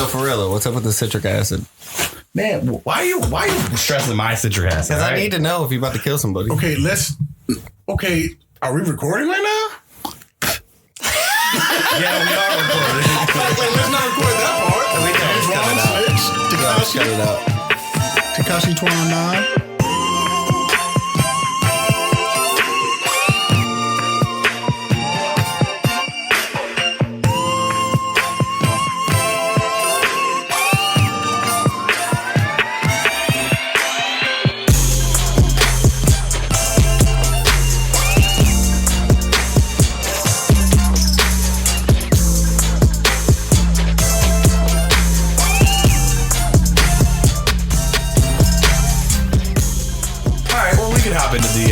So for real, what's up with the citric acid? Man, why are you stressing my citric acid? Because I need to know if you're about to kill somebody. Okay, are we recording right now? Yeah, we are recording. Let's not record that part. We can cut it out. Tekashi 29. Hop into the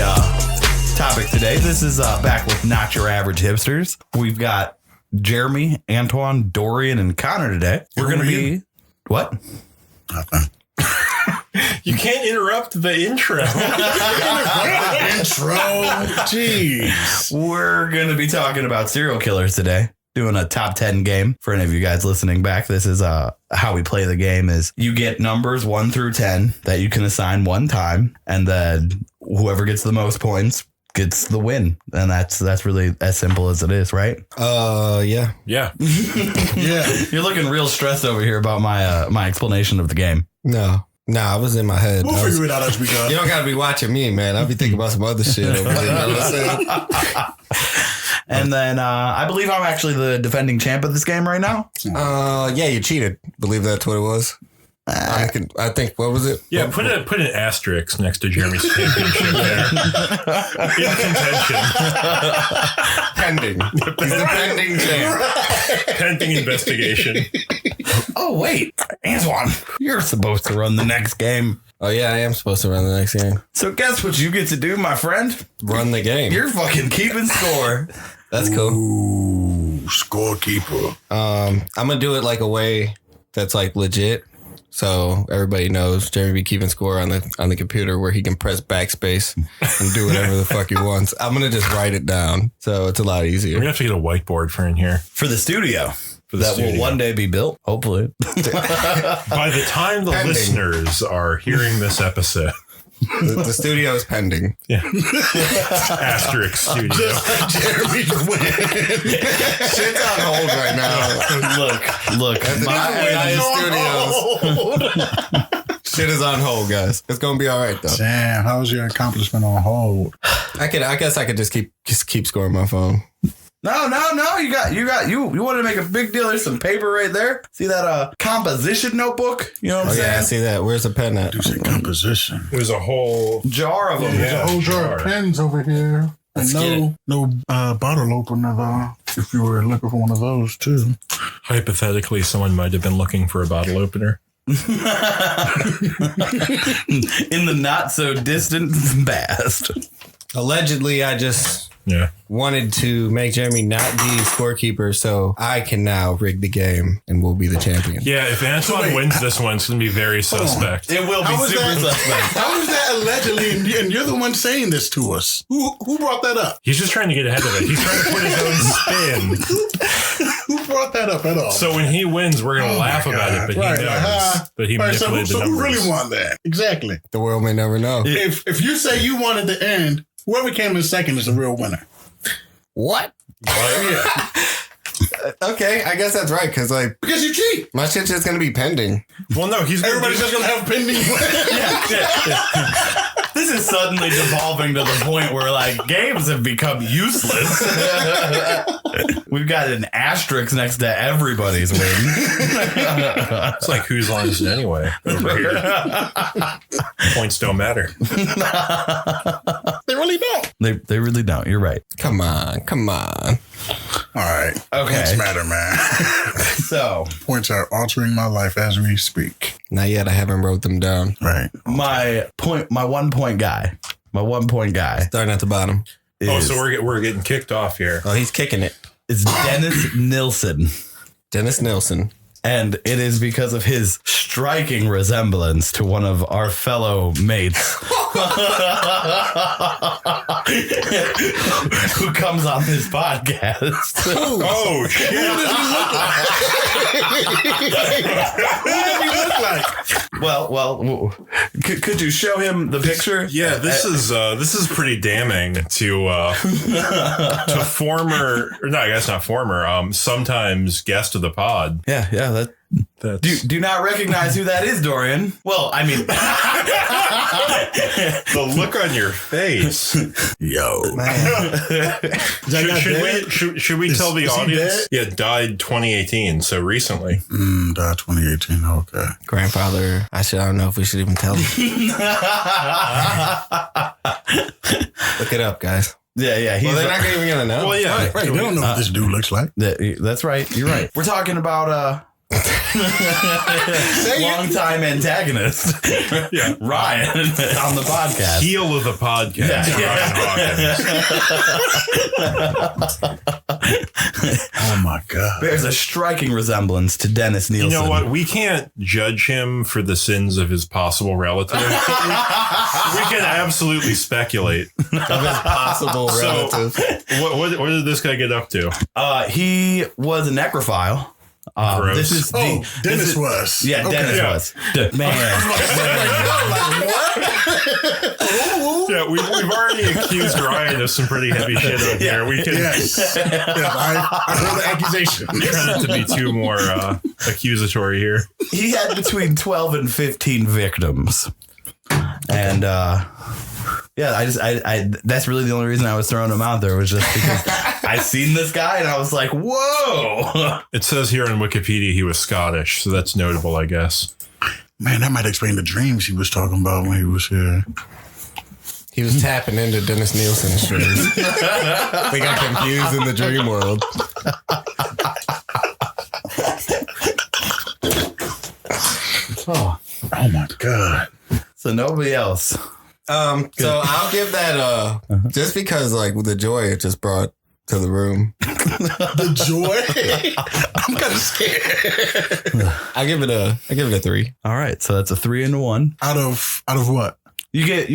topic today. This is back with Not Your Average Hipsters. We've got Jeremy, Antoine, Dorian, and Connor today. We're going to be... What? Nothing. You can't interrupt the intro. Jeez. We're going to be talking about serial killers today. Doing a top 10 game for any of you guys listening back. This is how we play the game is you get numbers 1 through 10 that you can assign one time, and then whoever gets the most points gets the win. And that's really as simple as it is, right? Yeah. Yeah. Yeah. You're looking real stressed over here about my explanation of the game. No, I was in my head. We'll figure it out as we go. You don't got to be watching me, man. I'll be thinking about some other shit over there. You know what I'm saying? And then I believe I'm actually the defending champ of this game right now. Yeah, you cheated. Believe that's what it was. I think, what was it? Yeah, put an asterisk next to Jeremy's championship there. In contention. Pending. He's the pending champ. Pending investigation. Oh, wait. Antoine, you're supposed to run the next game. Oh, yeah, I am supposed to run the next game. So guess what you get to do, my friend? Run the game. You're fucking keeping score. That's cool. Ooh, scorekeeper. I'm going to do it like a way that's like legit. So everybody knows Jeremy be keeping score on the computer where he can press backspace and do whatever the fuck he wants. I'm going to just write it down. So it's a lot easier. We're going to have to get a whiteboard for in here. For the studio. That studio. will one day be built, hopefully. By the time the listeners are hearing this episode. The studio is pending. Yeah. Asterisk studio. Jeremy's win. Shit's on hold right now. Look. Studios. Shit is on hold, guys. It's gonna be all right though. Damn, how's your accomplishment on hold? I guess I could just keep scoring my phone. No. You wanted to make a big deal. There's some paper right there. See that composition notebook? You know what I'm saying? Yeah, I see that. Where's the pen at? Do say composition. There's a whole Jar of them. There's a whole jar of pens over here. Let's And no bottle opener if you were looking for one of those too. hypothetically, someone might have been looking for a bottle opener. In the not so distant past. Allegedly, I just wanted to make Jeremy not be scorekeeper, so I can now rig the game and we'll be the champion. Yeah, if Antoine wins this one, it's going to be very suspect. It will be super suspect. How is that allegedly? And you're the one saying this to us. Who brought that up? He's just trying to get ahead of it. He's trying to put his own spin. Who brought that up at all? So when he wins, we're going to laugh about it, but he knows that he manipulated the so numbers. who really won that? Exactly. The world may never know. If you say you wanted to end, whoever came in second is the real winner. What? Yeah. Okay, I guess that's right, because Because you cheat. my shit's just gonna be pending. Well, no, Everybody's just going to have a pending This is suddenly devolving to the point where games have become useless. We've got an asterisk next to everybody's win. It's like whose line is it anyway? Over here. Points don't matter. They really don't. They really don't. You're right. Come on. All right. Okay. Points matter, man. So Points are altering my life as we speak. Not yet. I haven't wrote them down. Right. my 1 point guy. Starting at the bottom. So we're getting kicked off here. Oh, he's kicking it. Is Dennis Nilsson. Dennis Nilsson. And it is because of his striking resemblance to one of our fellow mates who comes on this podcast. Oh, shit. Who does he look like? Well, could you show him the picture? Yeah, this is pretty damning to former, or no, I guess not former, sometimes guest of the pod. Yeah. Do not recognize who that is, Dorian. Well, I mean, the look on your face. Yo, Should we tell the audience? Yeah, died 2018, so recently. Died 2018. Okay. Grandfather, I don't know if we should even tell him. Look it up, guys. Yeah. Well, they're not even going to know. Well, yeah. Right, they don't know what this dude looks like. That's right. You're right. We're talking about long-time antagonist, Ryan, on the podcast. Heel of the podcast, Ryan Hawkins. Oh my God. Bears a striking resemblance to Dennis Nielsen. You know what? We can't judge him for the sins of his possible relative. we can absolutely speculate of his possible relative. What did this guy get up to? He was a necrophile. Gross. Dennis was. Yeah, okay. Dennis was. Man. Yeah, we've already accused Ryan of some pretty heavy shit on here. We can Yes, I heard the accusation. try not to be too more accusatory here. He had between 12 and 15 victims. And that's really the only reason I was throwing him out there, was just because I seen this guy and I was like, whoa. It says here on Wikipedia he was Scottish, so that's notable, I guess. Man, that might explain the dreams he was talking about when he was here. He was tapping into Dennis Nielsen's dreams. They got confused in the dream world. Oh my God. So nobody else. So I'll give that just because like the joy it just brought to the room. The joy. I'm kind of scared. I give it a 3. All right, so that's a 3 and a 1. Out of what? You get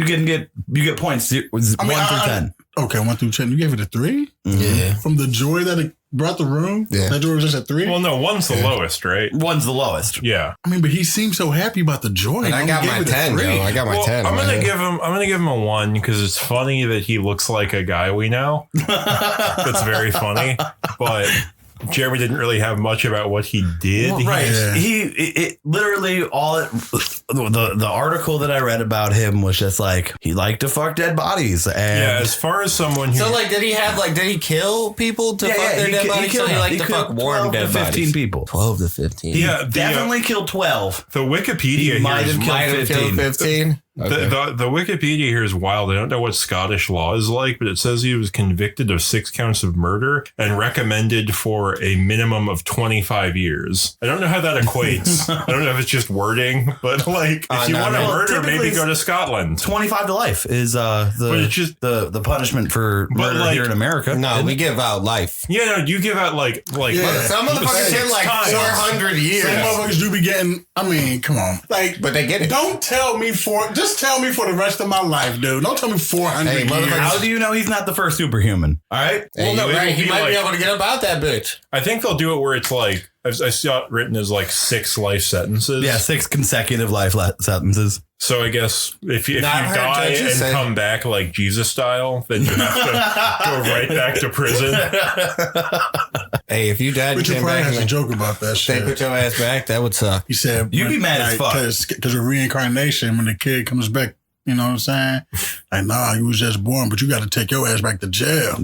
points 1 through 10. Okay, 1 through 10. You gave it a 3? Yeah. From the joy that it brought the room? Yeah. That joy was just a 3? Well, no, 1's the lowest, right? 1's the lowest. Yeah. I mean, but he seemed so happy about the joy. And I got my 10, yo. I got my 10. I'm gonna give him a 1 because it's funny that he looks like a guy we know. That's very funny, but Jeremy didn't really have much about what he did. Well, right. Yeah. It literally the article that I read about him was just like he liked to fuck dead bodies. And Yeah, as far as someone who So like, did he kill people to fuck their dead bodies? So he liked to fuck warm dead 15 bodies. people. 12 to 15. Yeah, Definitely killed 12. the Wikipedia He might here is have killed 15. Okay. The Wikipedia here is wild. I don't know what Scottish law is like, but it says he was convicted of 6 counts of murder and recommended for a minimum of 25 years. I don't know how that equates. I don't know if it's just wording, but like if you want to murder, maybe go to Scotland. 25 to life is the punishment for murder like, here in America. No, we give out life. Yeah, no, you give out like Some motherfuckers get like 400 years. Some motherfuckers do be getting, I mean, come on. Like, But they get it. Don't tell me just tell me for the rest of my life, dude. Don't tell me 400 Hey, years. motherfucker, How do you know he's not the first superhuman? All right. Well, no, right. He might be able to get about that bitch. I think they'll do it where it's like I saw it written as like 6 life sentences. Yeah, 6 consecutive life sentences. So I guess if you I've heard die judges and say- come back like Jesus style, then you have to go right back to prison. Hey, if you died and Richard came Pryor back has a and joke about that they shit. put your ass back, that would suck. He said, You'd be mad as fuck. Because of reincarnation, when the kid comes back, you know what I'm saying? Like, nah, you was just born, but you got to take your ass back to jail.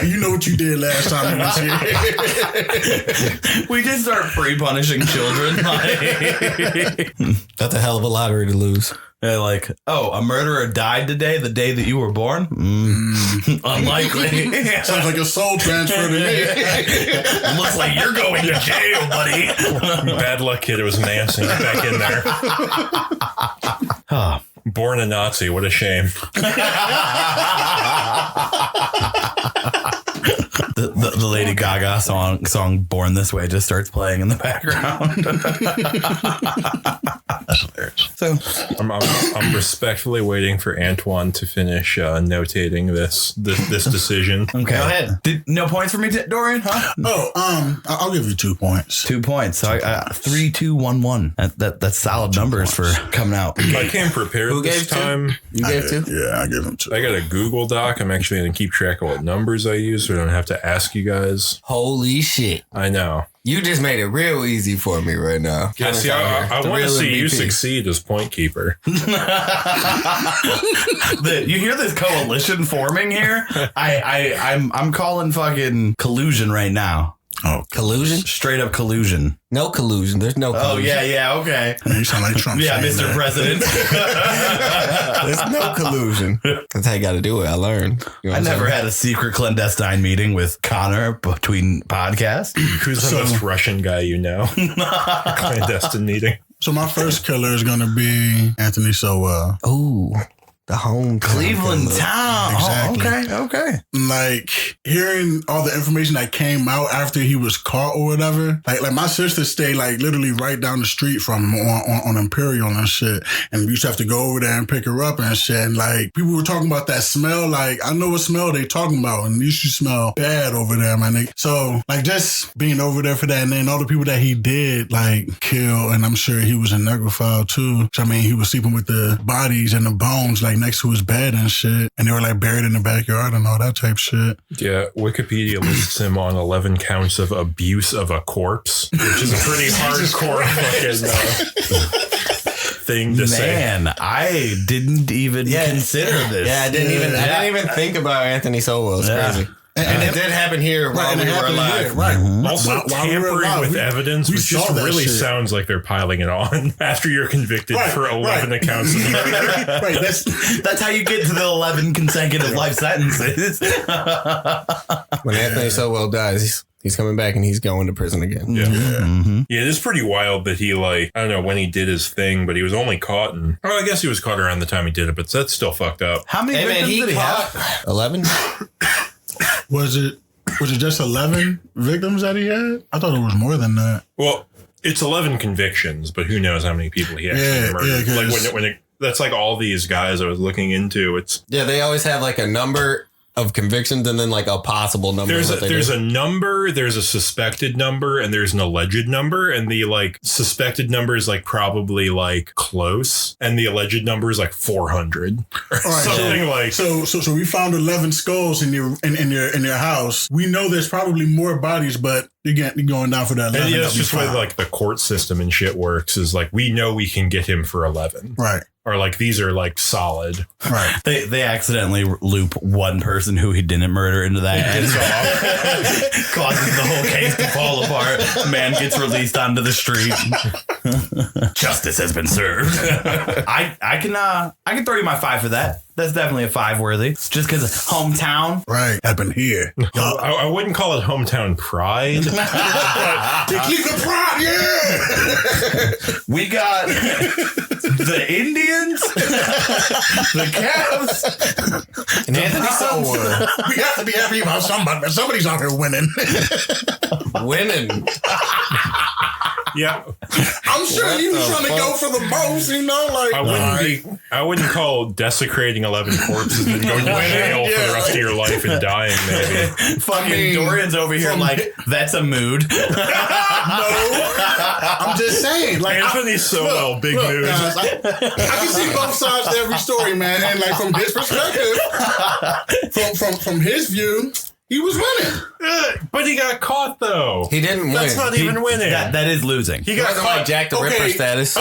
You know what you did last time you was here. We did start pre-punishing children. That's a hell of a lottery to lose. They're like, oh, a murderer died today, the day that you were born? Unlikely. Sounds like a soul transfer to me. Looks like you're going to jail, buddy. Bad luck, kid. It was Nancy. Get back in there. Born a Nazi. What a shame. The Lady Gaga song "Born This Way" just starts playing in the background. That's hilarious. So I'm respectfully waiting for Antoine to finish notating this decision. okay, Go ahead. No points for me, Dorian? Huh? Oh, I'll give you 2 points. 2 points. So I got 3, 2, 1, 1. That's solid numbers for coming out. I came prepared Who this gave two? time. You gave 2? Yeah, I give him 2. I got a Google Doc. I'm actually going to keep track of what numbers I use so I don't have to ask you guys. Holy shit. I know. You just made it real easy for me right now. Yeah, see, I want to see you succeed as point keeper. You hear this coalition forming here? I'm calling fucking collusion right now. Oh, Collusion? Straight up collusion. No collusion. There's no collusion. Oh yeah, okay. man, you sound like Trump. Yeah, saying Mr. that. President. There's no collusion. That's how you got to do it. I learned. You know I what I'm never saying? had a secret clandestine meeting with Connor between podcasts. Who's the most Russian guy you know? Clandestine meeting. So my first killer is going to be Anthony Sowell. Ooh, the home Cleveland killer. town. Exactly. Oh, okay. Like hearing all the information that came out after he was caught or whatever. Like my sister stayed like literally right down the street from him on Imperial and shit. And we used to have to go over there and pick her up and shit. And like people were talking about that smell. Like I know what smell they talking about, and it used to smell bad over there, man. So like just being over there for that, and then all the people that he did like kill, and I'm sure he was a necrophile too. So, I mean, he was sleeping with the bodies and the bones like next to his bed and shit, and they were like buried in the backyard and all that type shit. Yeah, Wikipedia lists him on 11 counts of abuse of a corpse, which is a pretty hardcore fucking thing to say. Man, I didn't even consider this. Yeah, I didn't even think about Anthony Sowell. It's crazy. And it did happen here while and we it were happened alive. here, right? Also, While we were tampering alive, with we- evidence, we which saw just that really shit. sounds like they're piling it on after you're convicted Right, for 11 right. accounts of murder. Right, That's how you get to the 11 consecutive life sentences. When Anthony Sowell dies, he's coming back and he's going to prison again. Yeah. Mm-hmm. Yeah, it is pretty wild that he, like, I don't know when he did his thing, but he was only caught in, well, I guess he was caught around the time he did it, but that's still fucked up. How many Hey, man, victims he did he have? caught 11? Was it just 11 victims that he had? I thought it was more than that. Well, it's 11 convictions, but who knows how many people he actually Yeah, murdered. yeah, Like, 'cause- when it, that's like all these guys I was looking into. It's Yeah, they always have like a number of convictions and then like a possible number. there's of what they there's do. a number, there's a suspected number, and there's an alleged number, and the like suspected number is like probably like close, and the alleged number is like 400 or All right, something like. So we found 11 skulls in your house. We know there's probably more bodies, but you're going down for that 11. And yeah, that that's we just the way found. like the court system and shit works. Is like we know we can get him for 11, Right, or like these are like solid. right. They accidentally loop one person who he didn't murder into that and causes the whole case to fall apart. Man gets released onto the street. Justice has been served. I can throw you my 5 for that. That's definitely a 5 worthy. It's just because hometown. Right. Happened here. I wouldn't call it hometown pride. The Cleveland Pride, yeah. We got the Indians, the Cavs, And Anthony Sowell We have to be happy about somebody, but somebody's out here winning. winning. Yeah, I'm sure What he was the trying to fuck? go for the most, you know, like I wouldn't call desecrating 11 corpses and going to jail for the rest of your life and dying. Maybe fucking Dorian's over here like, that's a mood. no. I'm just saying, like Anthony Sowell, big mood. guys, I can see both sides to every story, man. And like from his perspective, from his view, he was winning. But he got caught though. He didn't win. That's not even winning. That is losing. He He got wasn't caught. like Jack the Ripper status.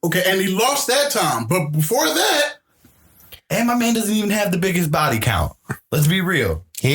Okay, and he lost that time, but before that, And my man doesn't even have the biggest body count. Let's be real. from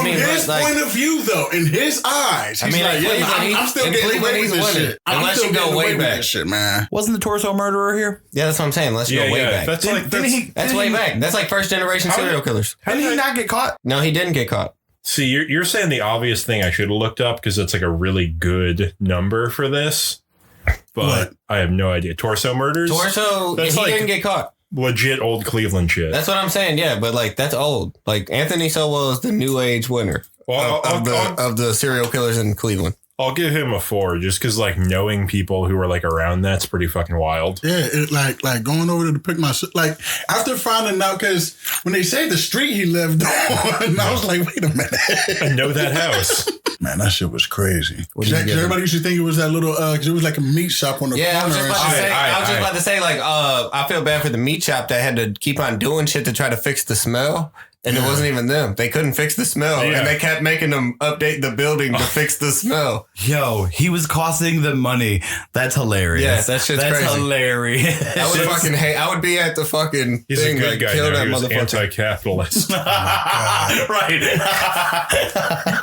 his point of view, though, in his eyes, he's in like, yeah, Cleveland, I'm still in getting Cleveland, away he's with this winning. shit. I'm Unless still you go getting way away with back. this shit, man. Wasn't the torso murderer here? Yeah, that's what I'm saying. Let's go way back. That's like That's way back. That's like first generation serial killers. Didn't he not get caught? No, he didn't get caught. See, you're saying the obvious thing I should have looked up because it's like a really good number for this. But What? I have no idea. Torso murders? Torso, That's he like- didn't get caught. legit old Cleveland shit. That's what I'm saying. Yeah, but like that's old. Like Anthony Sowell is the new age winner of the serial killers in Cleveland. I'll give him a 4 just because like knowing people who are like around that's pretty fucking wild. Yeah, it like going over to pick my like after finding out because when they say the street he lived on, I was like, wait a minute, I know that house. Man, that shit was crazy. What did you get Everybody used to think it was that little because it was like a meat shop on the corner. I was just about to say like I feel bad for the meat shop that had to keep on doing shit to try to fix the smell. And it wasn't even them. They couldn't fix the smell. Yeah. And they kept making them update the building to fix the smell. Yo, he was costing them money. That's hilarious. Yeah, that's crazy. That's hilarious. I would fucking hate. I would be at the fucking He's thing a good like guy kill now. that He was motherfucker. anti-capitalist. Right.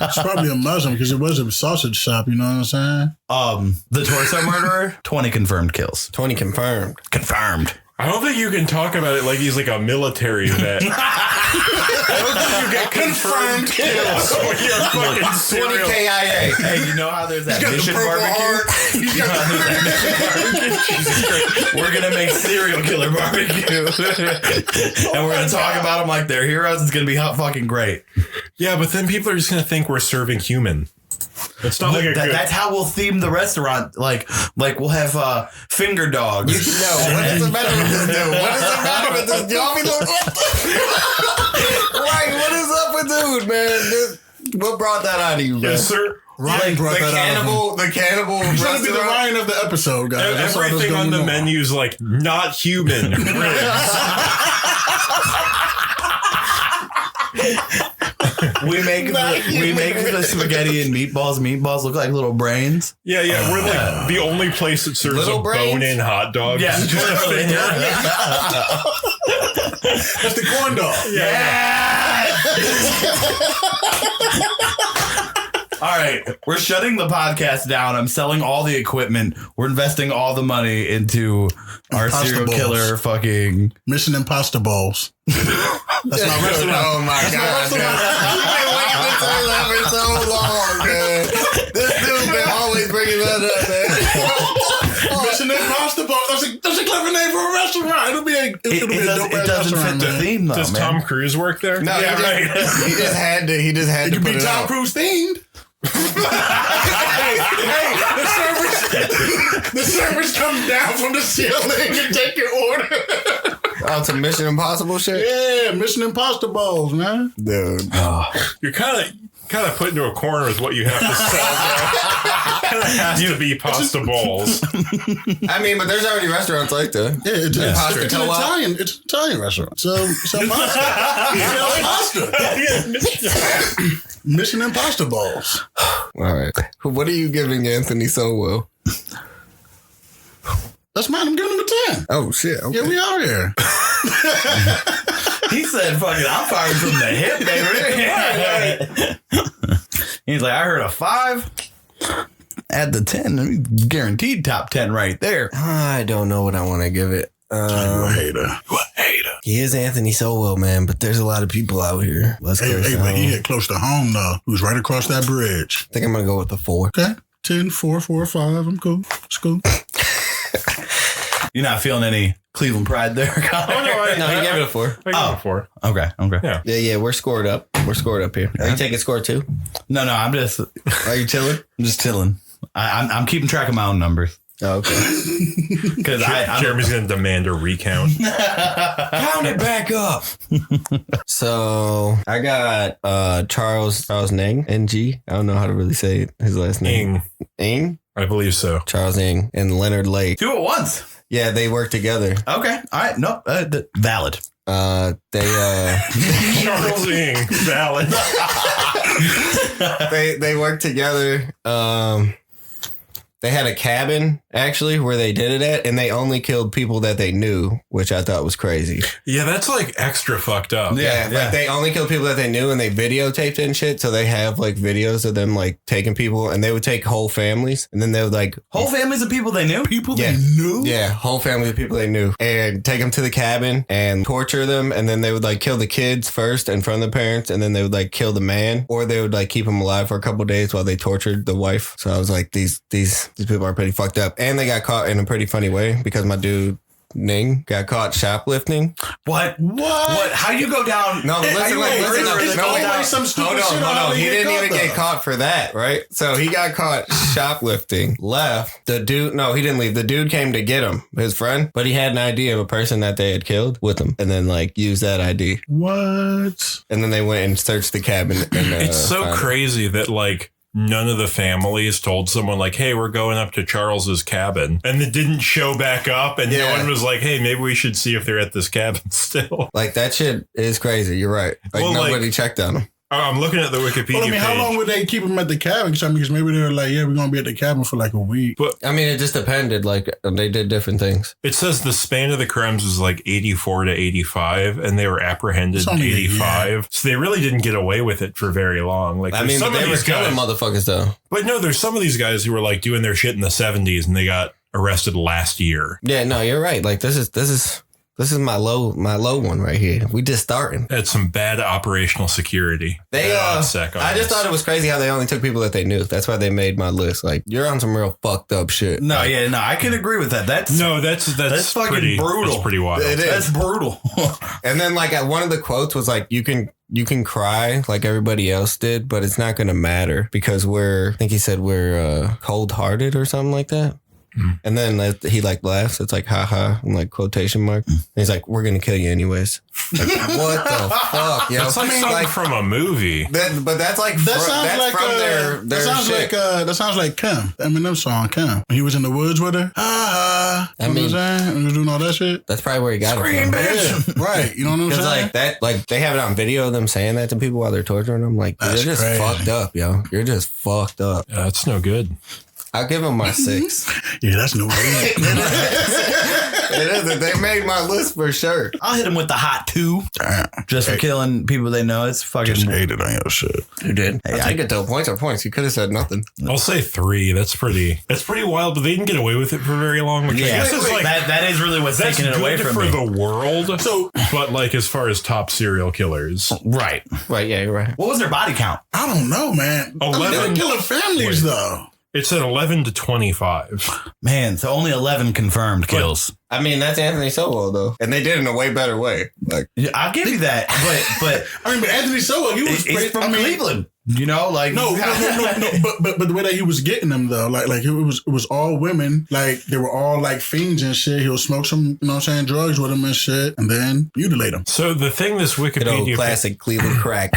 It's probably a Muslim because it was a sausage shop. You know what I'm saying? The torso murderer, 20 confirmed kills. 20 confirmed. Confirmed. I don't think you can talk about it like he's like a military vet. I don't think you get confirmed kills when you're a fucking 20 serial. KIA. Hey, you know how there's that He's got the mission purple barbecue? heart. He's got the We're going to make serial killer barbecue. And we're going to talk about them like they're heroes. It's going to be fucking great. Yeah, but then people are just going to think we're serving human. It's not like a good... That's how we'll theme the restaurant. Like we'll have finger dogs. What is the matter with this dude? What is the matter with this dude? Right, what is up with dude, man? What brought that out of you, man? Yes, sir. Ryan brought that out. The cannibal. He's trying to be the restaurant? Ryan of the episode, guys. That's all that's Everything on going the menu's like not human ribs. We make the spaghetti and meatballs. Meatballs look like little brains. Yeah, we're like the only place that serves Little a brains? bone-in hot dog. Yeah, It's just a finger. That's the corn dog. All right, we're shutting the podcast down. I'm selling all the equipment. We're investing all the money into our Imposter serial balls. killer fucking. Mission Imposter balls. That's my restaurant. Oh my god, man. You've been waiting to say that for so long, man. This dude been always bringing that up, man. Mission Imposter balls. That's a clever name for a restaurant. It'll be a dope It doesn't fit the theme though, Does man. Tom Cruise work there? No, yeah, right. He just had to. He just had It to could put be it Tom out. Cruise themed. hey, the servers come down from the ceiling and take your order. Oh, some Mission Impossible shit. Yeah, Mission Imposter balls, man. Dude. You're kind of put into a corner with what you have to sell. Kind of has to be pasta balls. I mean, but there's already restaurants like that. Yeah, it's an true. Italian. It's an Italian restaurant. So pasta. Mission Imposter balls. All right. What are you giving Anthony Sowell? That's mine. I'm giving him a 10. Oh shit. Okay. Yeah, we out here. He said, "Fucking, I'm firing from the hip, baby." He's like, "I heard a 5. Add the 10. I mean, guaranteed top 10 right there." I don't know what I want to give it. You a hater. You a hater. He is Anthony Sowell, man, but there's a lot of people out here. Let's go. Hey, but he hit close to home, though. He was right across that bridge. I think I'm going to go with the 4. Okay. 10, 4, 4, 5. I'm cool. It's cool. You're not feeling any Cleveland pride there, Connor? No, he gave it a 4. I give it a 4. Okay. Yeah. Yeah, we're scored up. We're scored up here. Are you taking score 2? No, I'm just Are you chilling? chilling. I'm keeping track of my own numbers Oh, okay. because Jeremy's going to demand a recount. Count it back up. So I got Charles Ng, NG. I don't know how to really say his last name. Ng? I believe so. Charles Ng and Leonard Lake. 2 at once. Yeah, they work together. Okay. All right. No, valid. Charles Ing, valid. They work together. They had a cabin actually where they did it at, and they only killed people that they knew, which I thought was crazy. Yeah, that's like extra fucked up. Yeah, like they only killed people that they knew, and they videotaped it and shit. So they have like videos of them like taking people, and they would take whole families, and then they would like Whole families of people they knew? People Yeah. they knew? yeah, whole families of people they knew, and take them to the cabin and torture them, and then they would like kill the kids first in front of the parents, and then they would like kill the man, or they would like keep him alive for a couple of days while they tortured the wife. So I was like, these people are pretty fucked up, and they got caught in a pretty funny way because my dude Ning got caught shoplifting. What? How you go down? No, listen. It's always some stupid shit. Hold on. He didn't even get caught for that, right? So he got caught shoplifting. Left. The dude. No, he didn't leave. The dude came to get him, his friend, but he had an ID of a person that they had killed with him, and then like used that ID. What? And then they went and searched the cabin. And, it's so crazy that like none of the families told someone like, hey, we're going up to Charles's cabin, and it didn't show back up, and no one was like, hey, maybe we should see if they're at this cabin still. Like that shit is crazy. You're right. Like nobody checked on them. I'm looking at the Wikipedia Well, I mean, how long would they keep him at the cabin? Because maybe they were like, yeah, we're going to be at the cabin for like a week. But I mean, it just depended. Like they did different things. It says the span of the crimes was like 84 to 85, and they were apprehended in 85. So they really didn't get away with it for very long. Like, I mean, some they of were these killing guys, motherfuckers though. But no, there's some of these guys who were like doing their shit in the 70s, and they got arrested last year. Yeah, no, you're right. Like this is my low one right here. We just starting. Had some bad operational security. I just thought it was crazy how they only took people that they knew. That's why they made my list. Like you're on some real fucked up shit. No, like, I can agree with that. That's fucking pretty brutal. That's pretty wild. It is. That's brutal. And then like one of the quotes was like, you can cry like everybody else did, but it's not going to matter because I think he said we're cold hearted or something like that. And then he like laughs. It's like, haha, and like quotation mark. And he's like, we're going to kill you anyways. Like, what the fuck, yo? That's like something from a movie. But that's like, that sounds like Kim, Eminem song, Kim. When he was in the woods with her. I mean, he was doing all that shit. That's probably where he got it from. Yeah, right. You know what I'm saying? Like that, like they have it on video of them saying that to people while they're torturing them. Like, that's you're just crazy. fucked up, yo. You're just fucked up. Yeah, that's no good. I'll give him my 6. Yeah, that's no way. It isn't. They made my list for sure. I'll hit him with the hot 2. Damn. Just for killing people they know. It's fucking. Just hated on your shit. You did. Hey, I think it though. Points are points. You could have said nothing. I'll say 3. That's pretty wild, but they didn't get away with it for very long. Which I guess is like, that is really what's taking it away from for me. the world. So, but like as far as top serial killers, Right. Right. Yeah, you're right. What was their body count? I don't know, man. 11 they were killing families, though. it said 11 to 25. Man, so only 11 confirmed kills. I mean, that's Anthony Sowell though, and they did it in a way better way. Like, I'll give you that, but I mean, but Anthony Sowell, he was he's from Cleveland. You know, like no. But the way that he was getting them though, like it was all women. Like they were all like fiends and shit. He'll smoke some, you know what I'm saying, drugs with them and shit, and then mutilate them. So the thing this Wikipedia classic Cleveland crack.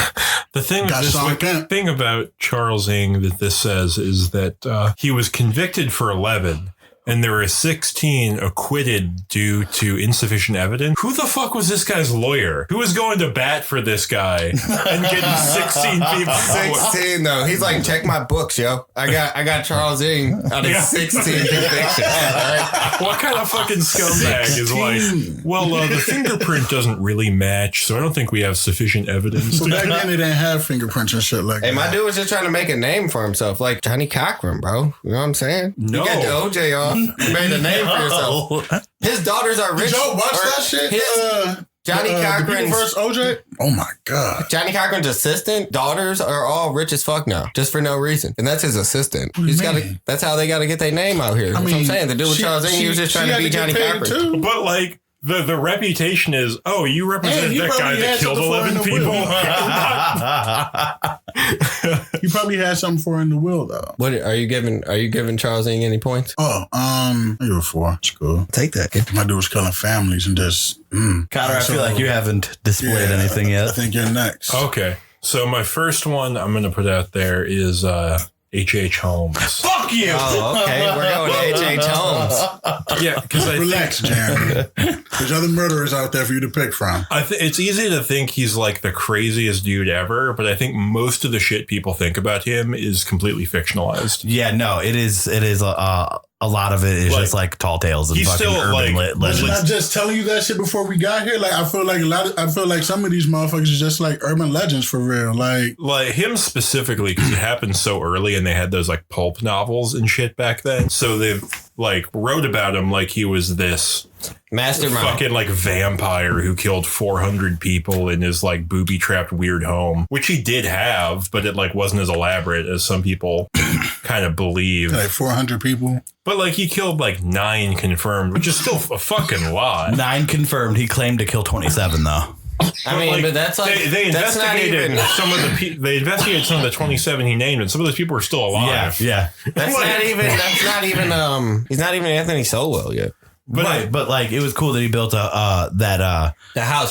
The thing about Charles Ng that this says is that he was convicted for 11. And there were 16 acquitted due to insufficient evidence. Who the fuck was this guy's lawyer? Who was going to bat for this guy and getting 16 people? 16 though. He's like, check my books, yo. I got Charles Ng out of 16 convictions. Right? What kind of fucking scumbag is like, well, the fingerprint doesn't really match, so I don't think we have sufficient evidence. So back then they didn't have fingerprints and shit like that. Hey, my dude was just trying to make a name for himself, like Johnny Cochran, bro. You know what I'm saying? No. You got the OJ off. You made a name for yourself. His daughters are rich. Did y'all watch that shit? Johnny Cochran's versus OJ. Oh my god. Johnny Cochran's assistant daughters are all rich as fuck now, just for no reason, and that's his assistant. He's got to. That's how they got to get their name out here. That's what I'm saying. The dude with Charles Ng, he was just trying to be Johnny Cochran. But like. The reputation is, oh, you represent that guy that killed 11 people. You probably had something for in the will though. What are you giving Charles Ng any points? Oh, I give it 4. It's cool. Take that. My dude was killing families and just. Connor, I feel like you haven't displayed anything yet. I think you're next. Okay, so my first one I'm going to put out there is H.H. Holmes. Fuck you! Oh, okay. We're going to H.H. Holmes. Yeah, because Relax, Jeremy. There's other murderers out there for you to pick from. It's easy to think he's like the craziest dude ever, but I think most of the shit people think about him is completely fictionalized. Yeah, no, it is. A lot of it is like, just like tall tales and fucking urban legends. Wasn't I just telling you that shit before we got here? Like I feel like some of these motherfuckers is just like urban legends for real. Like him specifically, because it happened so early, and they had those like pulp novels and shit back then. So they like wrote about him like he was this Mastermind. fucking like vampire who killed 400 people in his like booby trapped weird home, which he did have, but it like wasn't as elaborate as some people kind of believe. Like 400 people. But like he killed like 9 confirmed, which is still a fucking lot. 9 confirmed. He claimed to kill 27 though. I mean, like, but that's like they that's not investigated even. some of the they investigated some of the 27 he named, and some of those people are still alive. Yeah. That's not even. That's not even. He's not even Anthony Sowell yet. But but like it was cool that he built the house,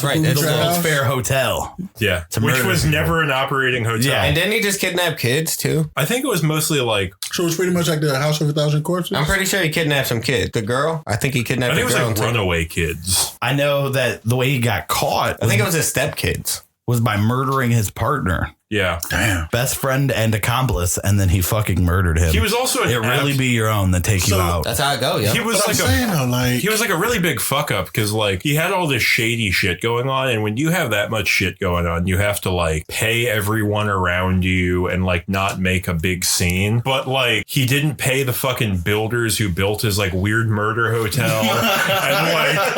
right? That's the House? World's Fair Hotel. Yeah, To which murder was people. never an operating hotel. Yeah. And didn't he just kidnap kids too? I think it was mostly like So it's pretty much like the House of 1,000 Corpses. I'm pretty sure he kidnapped some kid. The girl, I think he kidnapped I think it the was girl. like too. runaway kids. I know that the way he got caught I think it was his stepkids. was by murdering his partner, Yeah, Damn. best friend and accomplice, and then he fucking murdered him. he was also an it really be your own that take you So- out. That's how it go, yeah. He was But I'm like saying though, like, he was like a really big fuck up because like he had all this shady shit going on, and when you have that much shit going on, you have to like pay everyone around you and like not make a big scene. But like he didn't pay the fucking builders who built his like weird murder hotel, and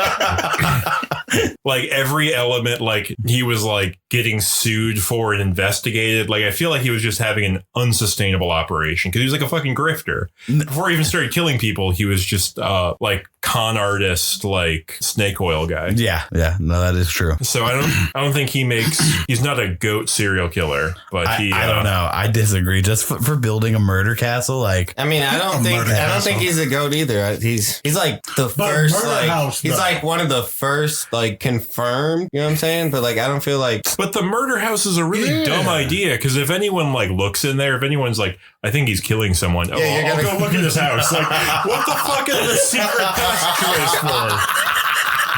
like every element, like he was like getting sued for and investigated. Like I feel like he was just having an unsustainable operation because he was like a fucking grifter. Before he even started killing people, he was just like con artist, like snake oil guy. Yeah, no, that is true. So I don't think he's not a goat serial killer, but I don't know. I disagree. Just for building a murder castle, like I mean, I don't think he's a goat either. He's like the first, Murder like House, he's though. like one of the first, like confirmed. You know what I'm saying? But like, I don't feel like. But the murder house is a really dumb idea because if anyone like looks in there, if anyone's like, I think he's killing someone, you're I'll gonna- go look at his house. Like, what the fuck is the secret passage for?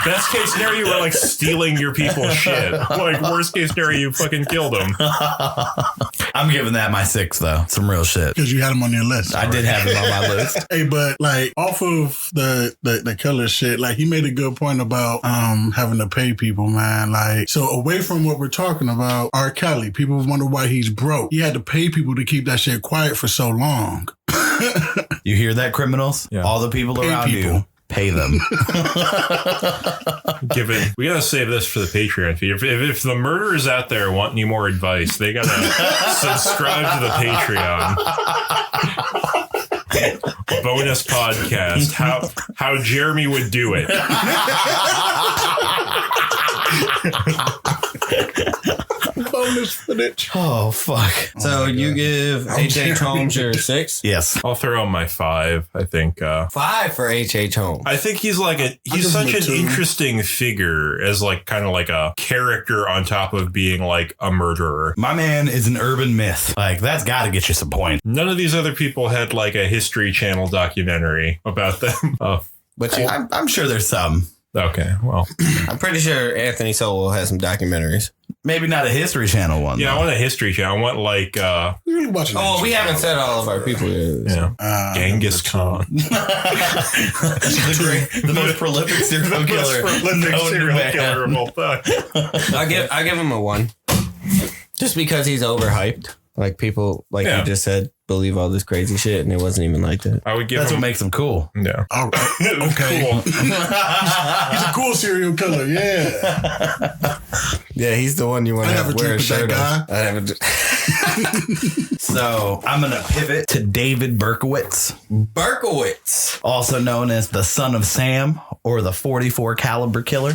Best case scenario, you were like stealing your people's shit. Like worst case scenario, you fucking killed them. I'm giving that my 6 though. Some real shit. because you had him on your list. I did have it on my list. Hey, but like off of the killer shit, like he made a good point about having to pay people, man. Like, so away from what we're talking about, R. Kelly, people wonder why he's broke. He had to pay people to keep that shit quiet for so long. You hear that, criminals? Yeah. All the people Pay around people. you, pay them. We gotta save this for the Patreon feed. If the murderers out there want any more advice, they gotta subscribe to the Patreon. Bonus podcast. How Jeremy would do it. Bonus footage. Oh fuck. So you give H.H. Holmes your 6? Yes. I'll throw him my 5. I think. 5 for H.H. Holmes. I think he's like he's give such him a an 2. interesting figure as like kind of like a character on top of being like a murderer. My man is an urban myth. Like that's got to get you some points. None of these other people had like a History Channel documentary about them. Oh, But you, I'm sure there's some. okay. Well, I'm pretty sure Anthony Sowell has some documentaries. Maybe not a History Channel one. yeah, I though. want a History Channel. I want like You really watching Oh, that we shit? haven't said all of our people yet. Genghis Khan. the most prolific serial killer. known to man. of all time. I give him a 1. Just because he's overhyped. Like people, like Yeah. you just said, believe all this crazy shit, and it wasn't even like that. I would give That's him. what makes him cool. Yeah. All right. Okay. Cool. He's a cool serial killer. Yeah. Yeah, he's the one you want I to have a wear a drink with shirt that of. I have a So I'm gonna pivot to David Berkowitz, Berkowitz. also known as the Son of Sam or the 44 caliber killer.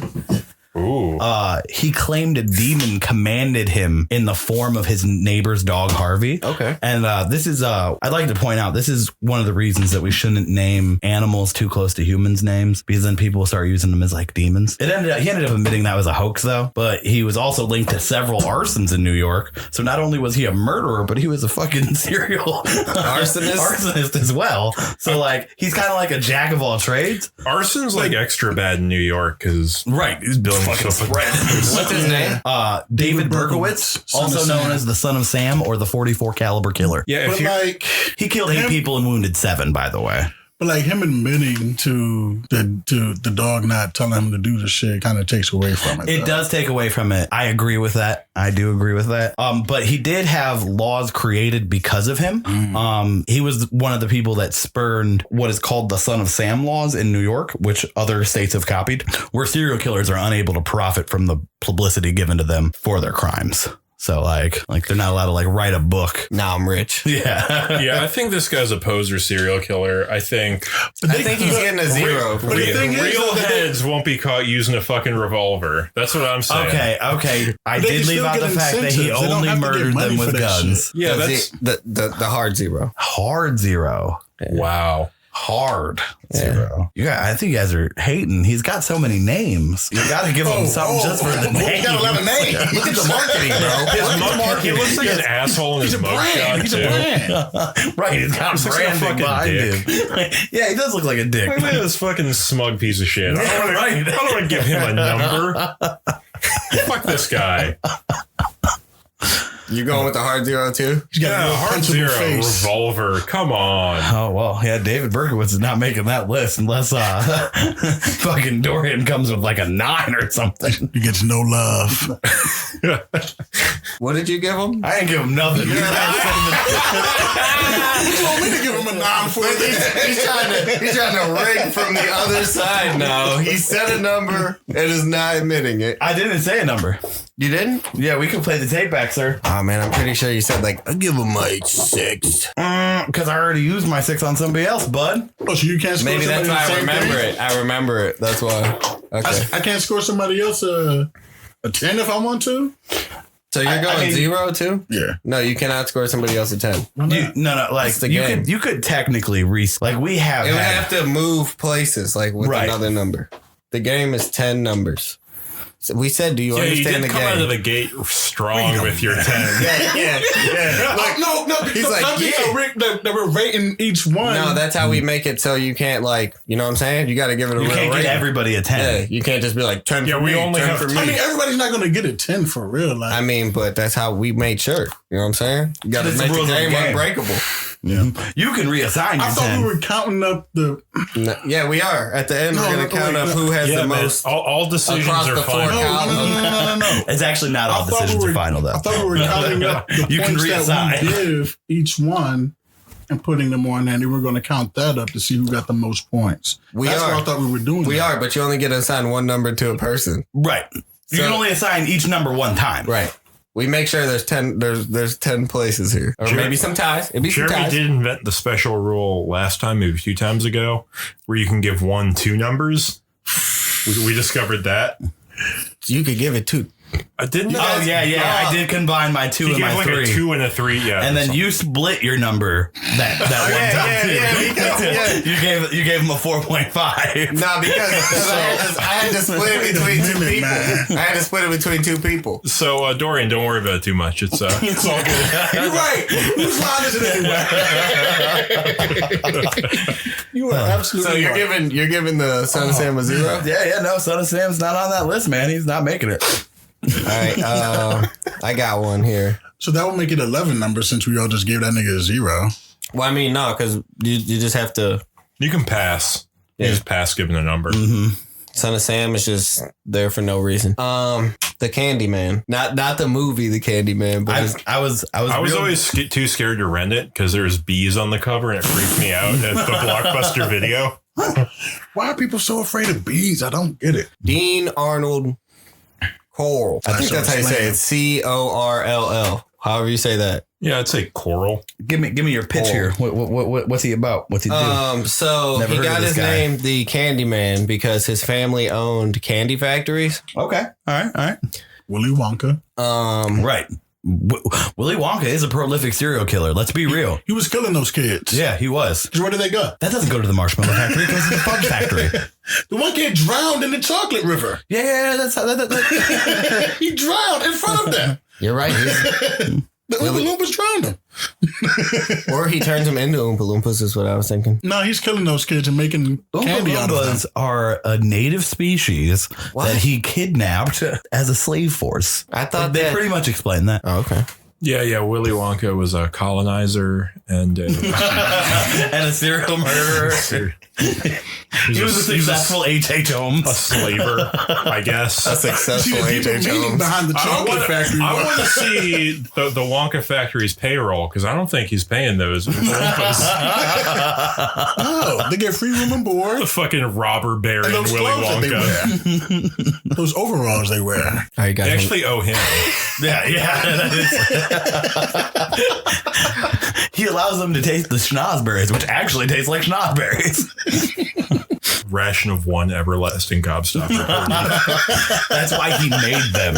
Ooh. He claimed a demon commanded him in the form of his neighbor's dog, Harvey. Okay. And this is, I'd like to point out, this is one of the reasons that we shouldn't name animals too close to humans' names, because then people will start using them as like demons. He ended up admitting that was a hoax though, but he was also linked to several arsons in New York. So not only was he a murderer, but he was a fucking serial arsonist as well. So like, he's kind of like a jack of all trades. Arson's like extra bad in New York because Right. He's building fucking spread. What's his name? David Berkowitz, Son also of known Sam. as the Son of Sam or the 44 caliber killer. yeah. If But you like, He killed 8 him- people and wounded 7, by the way. But like him admitting to the dog not telling him to do the shit kind of takes away from it. It does take away from it. I agree with that. I do agree with that. But he did have laws created because of him. He was one of the people that spurned what is called the Son of Sam laws in New York, which other states have copied, where serial killers are unable to profit from the publicity given to them for their crimes. So like they're not allowed to like write a book. Now I'm rich. Yeah. Yeah, I think this guy's a poser serial killer. I think he's getting a zero. But the thing is, real heads won't be caught using a fucking revolver. That's what I'm saying. Okay. I did leave out the fact that he only murdered them with guns. Yeah, that's the hard zero. Hard zero. wow. Hard zero. I think you guys are hating. He's got so many names. You got to give him something just for the name. He got a lot of names. Look at the marketing, bro. He looks like an asshole in his mugshot, He's a too. brand. Right, he's got Looks like a branding fucking behind dick. him. Yeah, he does look like a dick. Look at this fucking smug piece of shit. I don't want to give him a number. Fuck this guy. You going with the hard zero too? He's got a real Hard punchable zero, face. revolver. Come on. Oh, well, yeah, David Berkowitz is not making that list unless fucking Dorian comes with like a 9 or something. He gets no love. What did you give him? I ain't give him nothing. You told me to give him a 9 for it. He's trying to rig from the other side now. He said a number and is not admitting it. I didn't say a number. You didn't? Yeah, we can play the tape back, sir. Oh man, I'm pretty sure you said like I'll give him like 6. Because I already used my 6 on somebody else, bud. Oh, so you can't score Maybe that's somebody why I the same remember thing? it. I remember it. That's why. Okay. I can't score somebody else a 10 if I want to? So you're going 0 too? Yeah. No, you cannot score somebody else a 10. Why not? No, like That's the you game. could technically like we have. It would had- have to move places like with Right. another number. The game is 10 numbers. So we said, do you Yeah, you understand did the come out game? of the gate strong with your 10. yeah. Like, no. He's like, that we're rating each one. No, that's how we make it so you can't like, you know what I'm saying? You got to give it a You real can't rating. get everybody a 10. Yeah, you can't just be like 10 Yeah, for we me, only 10 have for me. I mean, everybody's not going to get a 10 for real. Like, I mean, but that's how we made sure. You know what I'm saying? You got to It's the make the rules of the game game. unbreakable. yeah. You can reassign your I thought 10. we were counting up the. No, yeah, we are. At the end, No, we're going to count up who has Yeah, the man, most. all decisions across are the fine. four No. It's actually not all I thought decisions we are were- final, though. I thought we were counting up the You can points that we reassign. give each one and putting them on, and we were going to count that up to see who got the most points. We That's are. what I thought we were doing. We that. are, but you only get to assign one number to a person. Right. You So- can only assign each number one time. Right. We make sure there's 10 there's 10 places here. Or maybe some ties. It'd be some Jeremy ties. did invent the special rule last time, maybe a few times ago, where you can give 1 2 numbers. We discovered that. You could give it 2. I didn't. Oh, yeah. I did combine my 2 He and gave my like 3. a 2 and a 3, yeah. And then you split your number that one time too. You gave him a 4.5. No, because I had to split it between 2 people. Man. I had to split it between 2 people. So Dorian, don't worry about it too much. It's all good. You're right. Whose line is it anyway? You are absolutely So right. you're giving the Son of Sam a 0? Yeah, no, Son of Sam's not on that list, man. He's not making it. All right. I got one here. So that would make it 11 numbers since we all just gave that nigga a 0. Well, I mean, no, because you just have to. You can pass. You just pass giving a number. Son of Sam is just there for no reason. The Candyman, not the movie, The Candyman, but I was I was real- always too scared to rent it because there's bees on the cover and it freaked me out at the Blockbuster video. Why are people so afraid of bees? I don't get it. Dean Arnold Coral. I think that's how you say it. Corll. However you say that. Yeah, I'd say coral. Give me your pitch here. What's he about? What's he do? So Never he heard of got this his guy. name the Candyman because his family owned candy factories. Okay. All right. Willy Wonka. Right. Willy Wonka is a prolific serial killer. Let's be real. He was killing those kids. Yeah, he was. 'Cause where did they go? That doesn't go to the marshmallow factory. It goes to the fudge factory. The one kid drowned in the chocolate river. Yeah, that's how that. He drowned in front of them. You're right. The Oompa Loompas drowned him. Or he turns them into Oompa Loompas is what I was thinking. No, he's killing those kids and making candy out of them. Loompas are a native species What? that he kidnapped as a slave force. I thought they that- pretty much explained that. Oh, okay. Yeah. Willy Wonka was a colonizer and and a serial murderer. He was a successful H.H. Holmes. A slaver, I guess. A successful See, the H.H. meaning Holmes. behind the chocolate factory. I want to see the Wonka factory's payroll because I don't think he's paying those. Oh, they get free room and board. The fucking robber baron And those Willy clothes that they Wonka. wear. Those overalls they wear. All right, They guys. actually owe him. Yeah. He allows them to taste the schnozberries, which actually taste like schnozberries. Ration of one everlasting gobstopper. That's why he made them.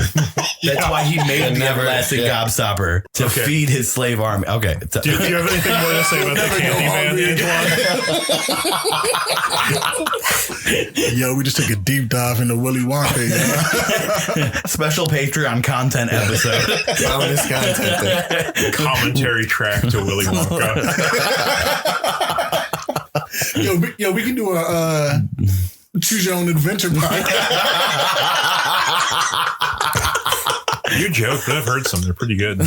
That's why he made the everlasting gobstopper to feed his slave army. Okay. Do you have anything more to say about the Candyman, Antoine? Yo, we just took a deep dive into Willy Wonka. Yo. Special Patreon content episode. Bonus content there. Commentary track to Willy Wonka. Yo, we can do a choose your own adventure podcast. You joke, but I've heard some. They're pretty good.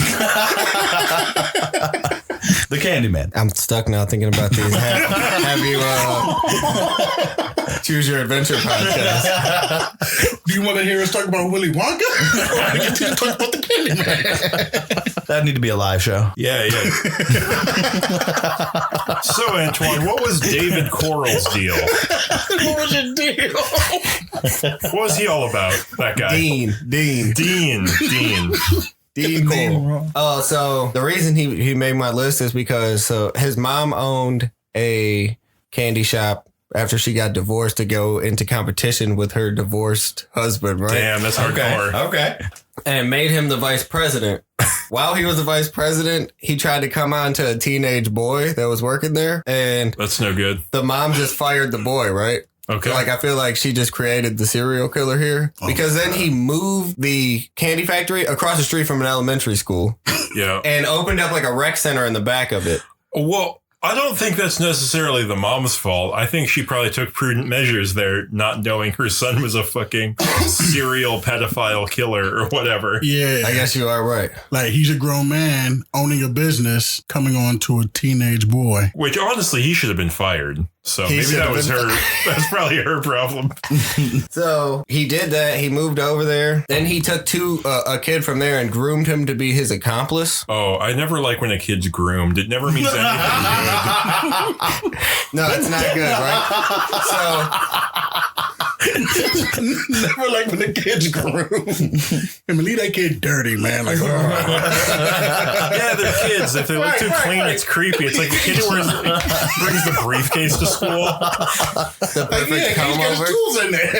The Candyman. I'm stuck now thinking about these. Have you choose your adventure podcast? Do you want to hear us talk about Willy Wonka? I get to talk about the Candyman. That'd need to be a live show. Yeah. So, Antoine, what was David Coral's deal? What was your deal? What was he all about, that guy? Dean. Dean Cool. Oh, so the reason he made my list is because his mom owned a candy shop after she got divorced to go into competition with her divorced husband, right? Damn, that's hardcore. Okay. And made him the vice president. While he was the vice president, he tried to come on to a teenage boy that was working there. And That's no good. the mom just fired the boy, right? Okay. Like, I feel like she just created the serial killer here. Because then he moved the candy factory across the street from an elementary school Yeah. and opened up like a rec center in the back of it. Well, I don't think that's necessarily the mom's fault. I think she probably took prudent measures there, not knowing her son was a fucking serial pedophile killer or whatever. Yeah. I guess you are right. Like, he's a grown man owning a business coming on to a teenage boy. Which, honestly, he should have been fired. So He maybe should that have was been her. That's probably her problem. So he did that. He moved over there. Then he took a kid from there and groomed him to be his accomplice. Oh, I never like when a kid's groomed. It never means anything good. No, it's not good, right? Never like when the kid's groomed. I mean, leave that kid dirty, man. Like, Yeah, they're kids. If they look too clean, it's creepy. It's like the kid who brings the briefcase to school. The perfect yeah, he's comb got over. his tools in there.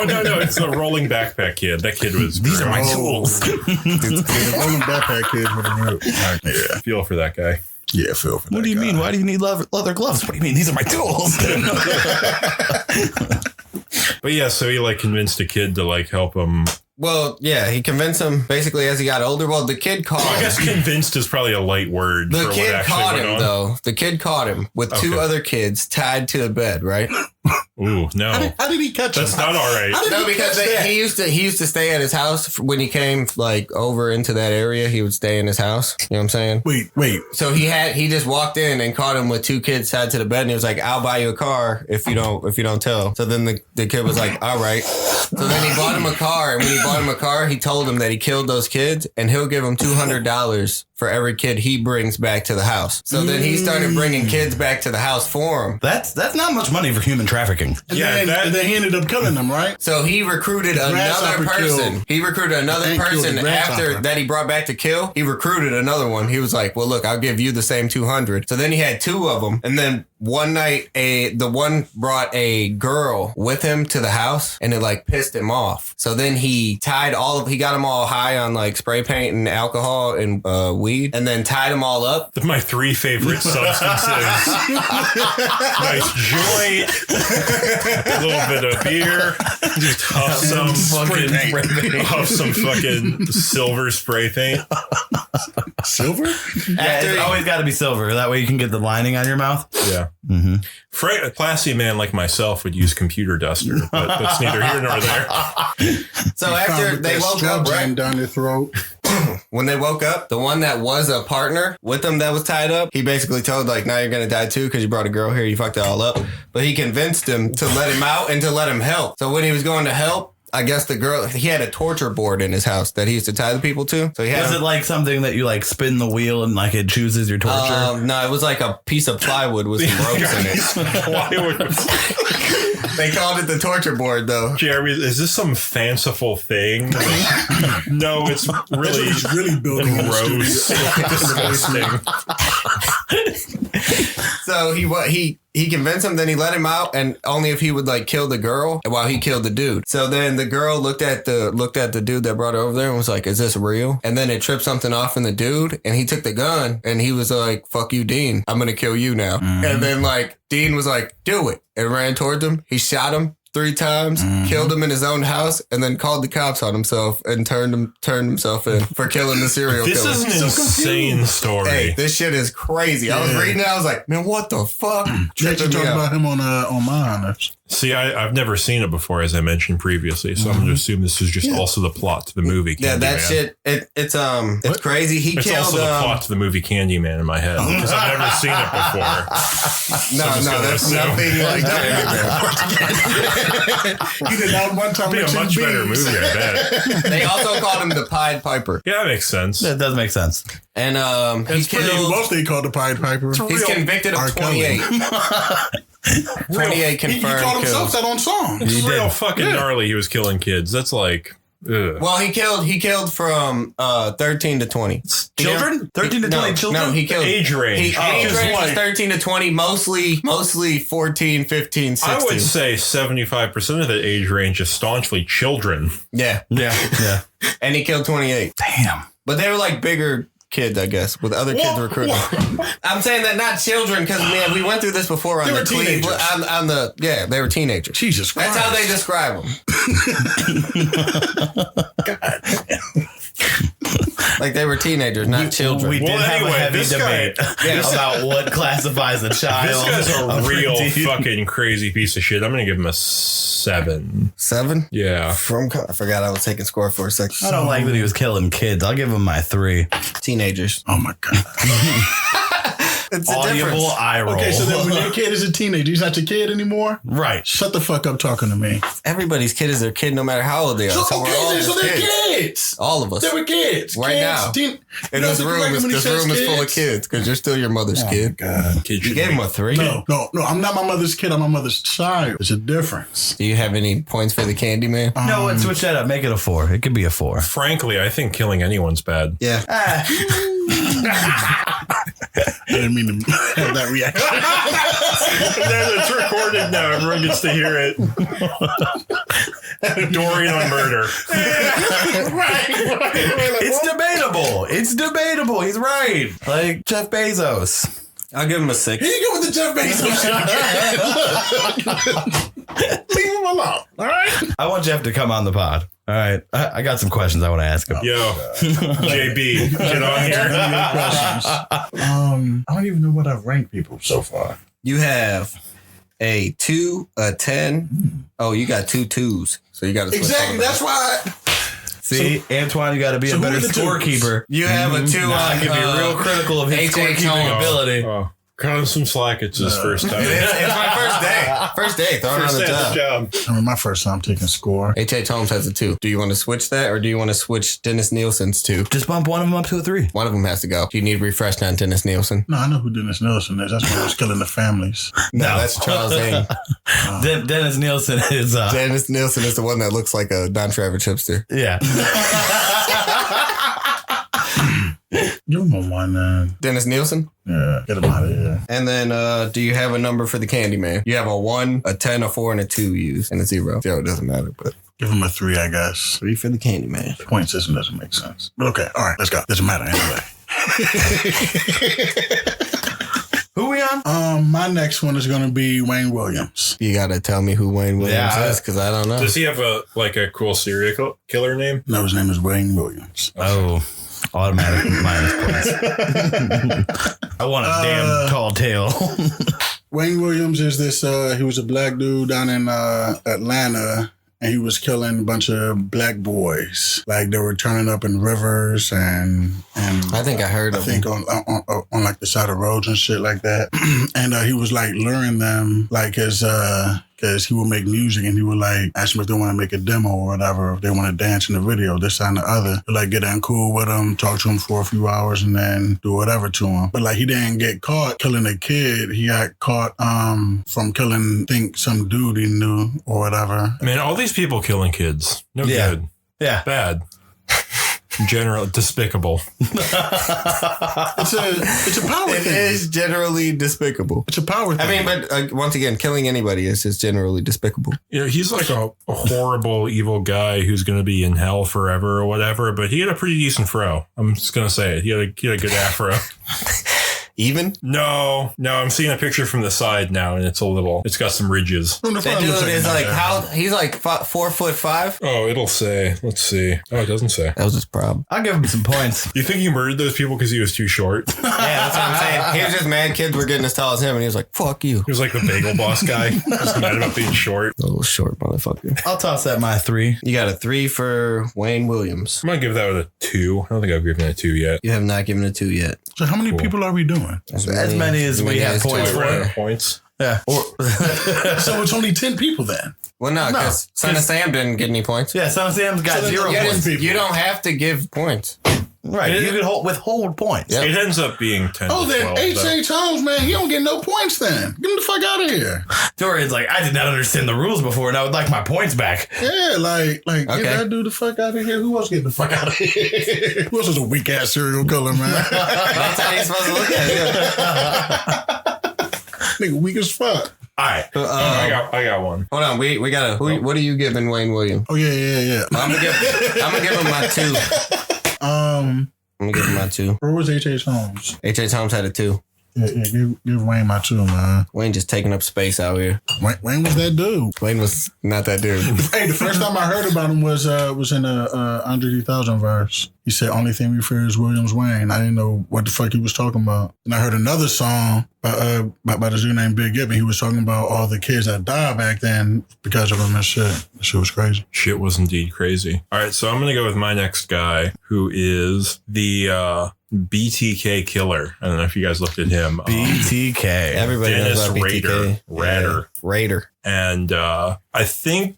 Oh, no. It's the rolling backpack kid. That kid was. These are my Oh. tools. The rolling backpack kids with a rope. Yeah, I feel for that guy. yeah, Phil. What do you mean? Why do you need leather gloves? What do you mean? These are my tools. But yeah, so he like convinced a kid to like help him. Well, yeah, he convinced him basically as he got older. Well, the kid caught I him. guess convinced is probably a light word. The for what kid actually caught went him, on. though. The kid caught him with two Okay. other kids tied to a bed, right? Ooh, no. How did he catch That's him? not all right. How did No, he because catch that? he used to stay at his house when he came like over into that area. He would stay in his house. You know what I'm saying? Wait. So he just walked in and caught him with two kids tied to the bed, and he was like, "I'll buy you a car if you don't tell." So then the kid was like, "All right." So then he bought him a car, and when he bought him a car, he told him that he killed those kids, and he'll give him $200 for every kid he brings back to the house. So then he started bringing kids back to the house for him. That's not much money for human trafficking. And Yeah, then he ended up killing them, right? So he recruited another grasshopper person. killed- He recruited another and killed person the grasshopper. after that he brought back to kill. He recruited another one. He was like, "Well, look, I'll give you the same 200." So then he had two of them, and then one night, the one brought a girl with him to the house, and it like pissed him off. So then he he got them all high on like spray paint and alcohol and weed, and then tied them all up. My three favorite substances. Nice joint, a little bit of beer, just huff some fucking silver spray paint. Silver? Yeah, it's always got to be silver. That way you can get the lining on your mouth. Yeah. Mm-hmm. A classy man like myself would use computer duster, but that's neither here nor there. So after they woke up, right? Down their throat. When they woke up, the one that was a partner with them that was tied up, he basically told, like, now you're going to die too because you brought a girl here. You fucked it all up. But he convinced him to let him out and to let him help. So when he was going to help, I guess the girl, he had a torture board in his house that he used to tie the people to. So he had Was it like something that you like spin the wheel and like it chooses your torture? No, it was like a piece of plywood with some ropes in it. They called it the torture board, though. Jeremy, is this some fanciful thing? No, it's really, He's really building gross. Disgusting. So he convinced him, then he let him out, and only if he would like kill the girl while he killed the dude. So then the girl looked at the dude that brought her over there and was like, is this real? And then it tripped something off in the dude, and he took the gun and he was like, fuck you, Dean, I'm gonna kill you now. And then like Dean was like, do it, and ran towards him. He shot him 3 times, killed him in his own house, and then called the cops on himself and turned himself in for killing the serial killer. This is an insane story. Hey, this shit is crazy. I was reading it, I was like, man, what the fuck? You talking about him on mine. See, I've never seen it before, as I mentioned previously, so I'm going to assume this is just also the plot to the movie Candyman. Yeah, that shit, it's crazy. He it's killed... also the plot to the movie Candyman in my head, because I've never seen it before. No, that's nothing like Candyman. You did not one time. It'd be a much better movie, I bet. They also called him the Pied Piper. Yeah, that makes sense. That does make sense. And he killed... Most they called the Pied Piper. He's convicted of 28. 28 confirmed He called himself kills. that on song. It's real fucking gnarly. He was killing kids. That's like... Ugh. Well, he killed from 13 to 20. Children? 13 to 20 children? No, he killed... Age range. Age range was 13 to 20, mostly 14, 15, 16. I would say 75% of the age range is staunchly children. Yeah. Yeah. And he killed 28. Damn. But they were like bigger kids, I guess, with other kids recruiting. I'm saying that not children, because man, we went through this before on They the were teenagers. they were teenagers. Jesus Christ. That's how they describe them. Like they were teenagers, not children. We did have a heavy debate about what classifies a child. This guy's a real preteen. fucking crazy piece of shit. I'm going to give him a 7. 7? Yeah. I forgot I was taking score for a second. I don't like that he was killing kids. I'll give him my 3. Teenagers. Oh my God. It's a Audible difference. eye roll. Okay, so then when your kid is a teenager, he's not your kid anymore? Right. Shut the fuck up talking to me. Everybody's kid is their kid no matter how old they are. So we're all So just they're kids. kids. All of us. They were kids. Right now. And this room is full of kids because you're still your mother's kid. God. Kid You should gave be- him a 3? No, I'm not my mother's kid. I'm my mother's child. There's a difference. Do you have any points for the Candyman? No, let's switch that up. Make it a 4. It could be a 4. Frankly, I think killing anyone's bad. Yeah. I didn't mean to have that reaction. It's recorded now. Everyone gets to hear it. Dorian on murder. It's debatable. He's right. Like Jeff Bezos. I'll give him a 6. Here you go with the Jeff Bezos shit. Leave him alone. All right. I want Jeff to come on the pod. All right. I got some questions I want to ask him. Yo, JB, get on here. I don't even know what I've ranked people so far. You have a 2, a 10. Oh, you got 2 2s. So you got to Exactly. That's why. See, Antoine, you got to be a better who are the twos? scorekeeper. You have a 2 I on can be real critical of his H.A. scorekeeping Tone. ability. Oh, cut him some slack. It's his first time. It's my first day. First day. Throwing on First the day at job. the job. I mean, my first time taking score. H.A. Holmes has a 2. Do you want to switch that or do you want to switch Dennis Nielsen's 2? Just bump one of them up to a 3. One of them has to go. Do you need refreshed on Dennis Nielsen? No, I know who Dennis Nelson is. That's why he was killing the families. No, that's Charles Zane. Dennis Nielsen is, Dennis Nielsen is the one that looks like a Don Travis hipster. yeah. Give him a 1, man. Dennis Nielsen? Yeah, get him out of here. And then do you have a number for the Candyman? You have a 1, a 10, a 4, and a 2 used, and a 0. So it doesn't matter, but Give him a 3, I guess. 3 for the Candyman. Point system doesn't make sense. But okay, all right, let's go. Doesn't matter anyway. Who we on? My next one is going to be Wayne Williams. You got to tell me who Wayne Williams is because I don't know. Does he have a cool serial killer name? No, his name is Wayne Williams. Oh. Automatic minus points. I want a damn tall tale. Wayne Williams is this, he was a black dude down in Atlanta, and he was killing a bunch of black boys. Like they were turning up in rivers and I think I heard of him. on like the side of roads and shit like that. And he was like luring them like his because he would make music and he would like ask them if they want to make a demo or whatever, if they want to dance in the video, this and the other. He'd like get in cool with them, talk to him for a few hours and then do whatever to him. But like he didn't get caught killing a kid. He got caught from killing, some dude he knew or whatever. Man, all these people killing kids. No good. Yeah. Bad. General despicable. It's a power It thing. is generally despicable. It's a power thing. I mean, but once again, killing anybody is just generally despicable. You know, he's like a horrible, evil guy who's going to be in hell forever or whatever, but he had a pretty decent fro. I'm just going to say it. He had a good afro. Even? No, I'm seeing a picture from the side now, and it's got some ridges. From the That front, it looks dude is like, that. he's like 4'5". Oh, it'll say. Let's see. Oh, it doesn't say. That was his problem. I'll give him some points. You think he murdered those people because he was too short? He Yeah, that's what I'm saying. He was just mad kids were getting as tall as him, and he was like, fuck you. was like the bagel boss guy. Just mad about being short. Little short motherfucker. I'll toss that my 3. You got a 3 for Wayne Williams. I'm going to give that a 2. I don't think I've given it a 2 yet. You have not given a 2 yet. So how many people are we doing? As many as we have points two. for. Points. Yeah. So it's only 10 people then. Well, no, because Son of Sam didn't get any points. Yeah, Son of Sam's got So then 0 you points. people. You don't have to give points. Right. You can withhold points. Yep. It ends up being 10 Oh, to then 12. H.H. Holmes, man, he don't get no points then. Get him the fuck out of here. Dorian's like, I did not understand the rules before, and I would like my points back. Yeah, like Okay. get that dude the fuck out of here. Who else getting the fuck out of here? Who else is a weak ass serial killer, man? That's how you're supposed to look at it. Nigga weak as fuck. All right. I got one. Hold on, we gotta. What are you giving Wayne Williams? Oh yeah. I'm gonna give him my 2. I'm gonna give him my 2. Where was H.H. Holmes? H.H. Holmes had a 2. Yeah, give Wayne my 2, man. Wayne just taking up space out here. Wayne was that dude. Wayne was not that dude. Hey, the first time I heard about him was in a Andre 3000 verse. He said, "Only thing we fear is Williams Wayne." I didn't know what the fuck he was talking about. And I heard another song by the dude named Big Gibb, and he was talking about all the kids that died back then because of him and shit. That shit was crazy. Shit was indeed crazy. All right, so I'm going to go with my next guy, who is the BTK killer. I don't know if you guys looked at him. BTK. Everybody knows Dennis about BTK. Rader. Raider. And I think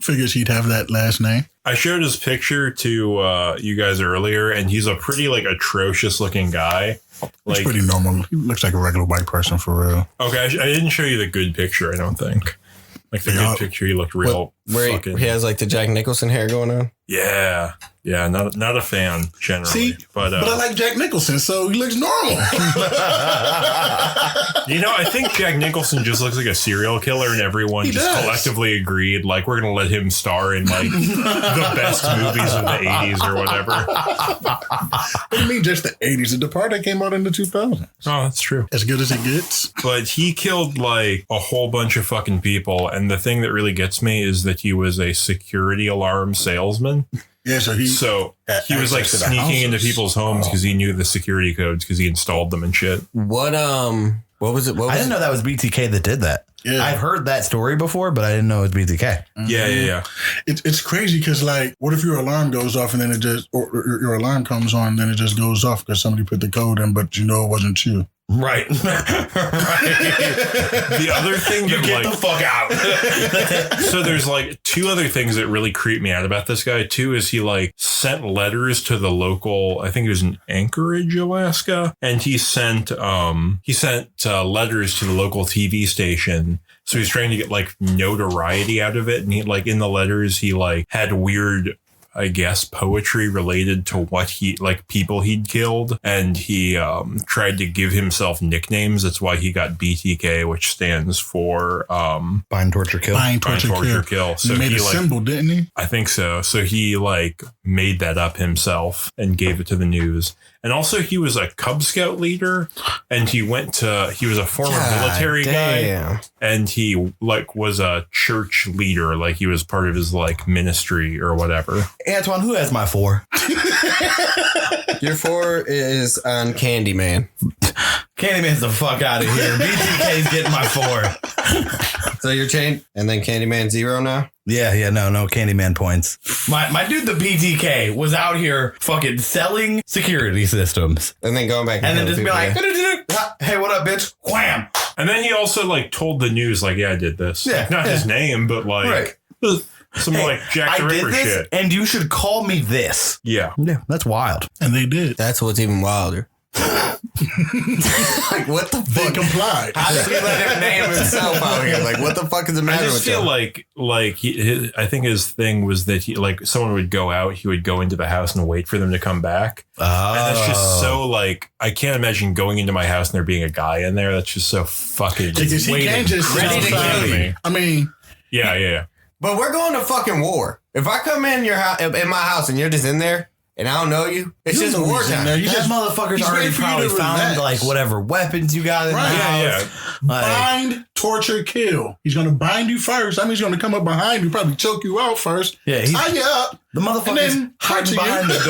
Figures he'd have that last name. I showed his picture to you guys earlier, and he's a pretty like atrocious looking guy. It's Like, pretty normal. He looks like a regular white person for real. okay, I didn't show you the good picture. I don't think. Like the good picture, he looked real. Where fucking, he has like the Jack Nicholson hair going on. yeah. Not a fan generally. See, but I like Jack Nicholson, so he looks normal. I think Jack Nicholson just looks like a serial killer, and everyone He just does. collectively agreed, like, we're gonna let him star in like the best movies of the 80s or whatever. What do you mean just the 80s? The Departed came out in the 2000s. Oh, that's true. As good as it gets. But he killed like a whole bunch of fucking people, and the thing that really gets me is that he was a security alarm salesman. Yeah, so he was like access to the sneaking into houses. people's homes because he knew the security codes because he installed them and shit. What was it? What was I didn't know that was BTK that did that. Yeah. I've heard that story before, but I didn't know it was BTK. Yeah. It's crazy because, like, what if your alarm goes off and then it just, or your alarm comes on and then it just goes off because somebody put the code in, but you know it wasn't you. Right. The other thing that Get like the fuck out. so there's like 2 other things that really creep me out about this guy. 2 is he like sent letters to the local, I think it was in Anchorage, Alaska, and he sent letters to the local TV station. So he's trying to get like notoriety out of it, and he like in the letters he like had weird, I guess, poetry related to what he like people he'd killed, and he tried to give himself nicknames. That's why he got BTK, which stands for Bind, torture, kill. Bind, Bind, torture, kill. So So he made he a like, symbol, didn't he? I think so. So he like made that up himself and gave it to the news. And also he was a Cub Scout leader, and he was a former military guy, and he like was a church leader. Like he was part of his like ministry or whatever. Antoine, who has my 4? Your 4 is on Candyman. Candyman's the fuck out of here. BTK's getting my 4. So your chain, and then Candyman 0 now? Yeah, no Candyman points. My dude, the BTK, was out here fucking selling security systems. And then going back and then just be like, yeah. hey, what up, bitch? Wham! And then he also like told the news, like, yeah, I did this. Yeah, like, not his name, but like some like Jack the Ripper shit. And you should call me this. Yeah. Yeah, that's wild. And they did. That's what's even wilder. Like, what the They fuck? complied. How did he let him name himself out here? Like, what the fuck is the matter I with just feel you? like I think his thing was that he like someone would go out, he would go into the house and wait for them to come back. And that's just so like I can't imagine going into my house and there being a guy in there. That's just so fucking Because he can't just sit ready to outside. kill you. I mean, yeah. But we're going to fucking war. If I come in your house, in my house, and you're just in there, and I don't know you, it's You just know war he's in time. there. You That just motherfucker's he's already ready for you probably to found relax. like whatever weapons you got in Right. the Yeah, house. Like, bind, torture, kill. He's gonna bind you first. That means he's gonna come up behind you, probably choke you out first. Yeah, tie you up. the And motherfucker's then hiding torture behind you. the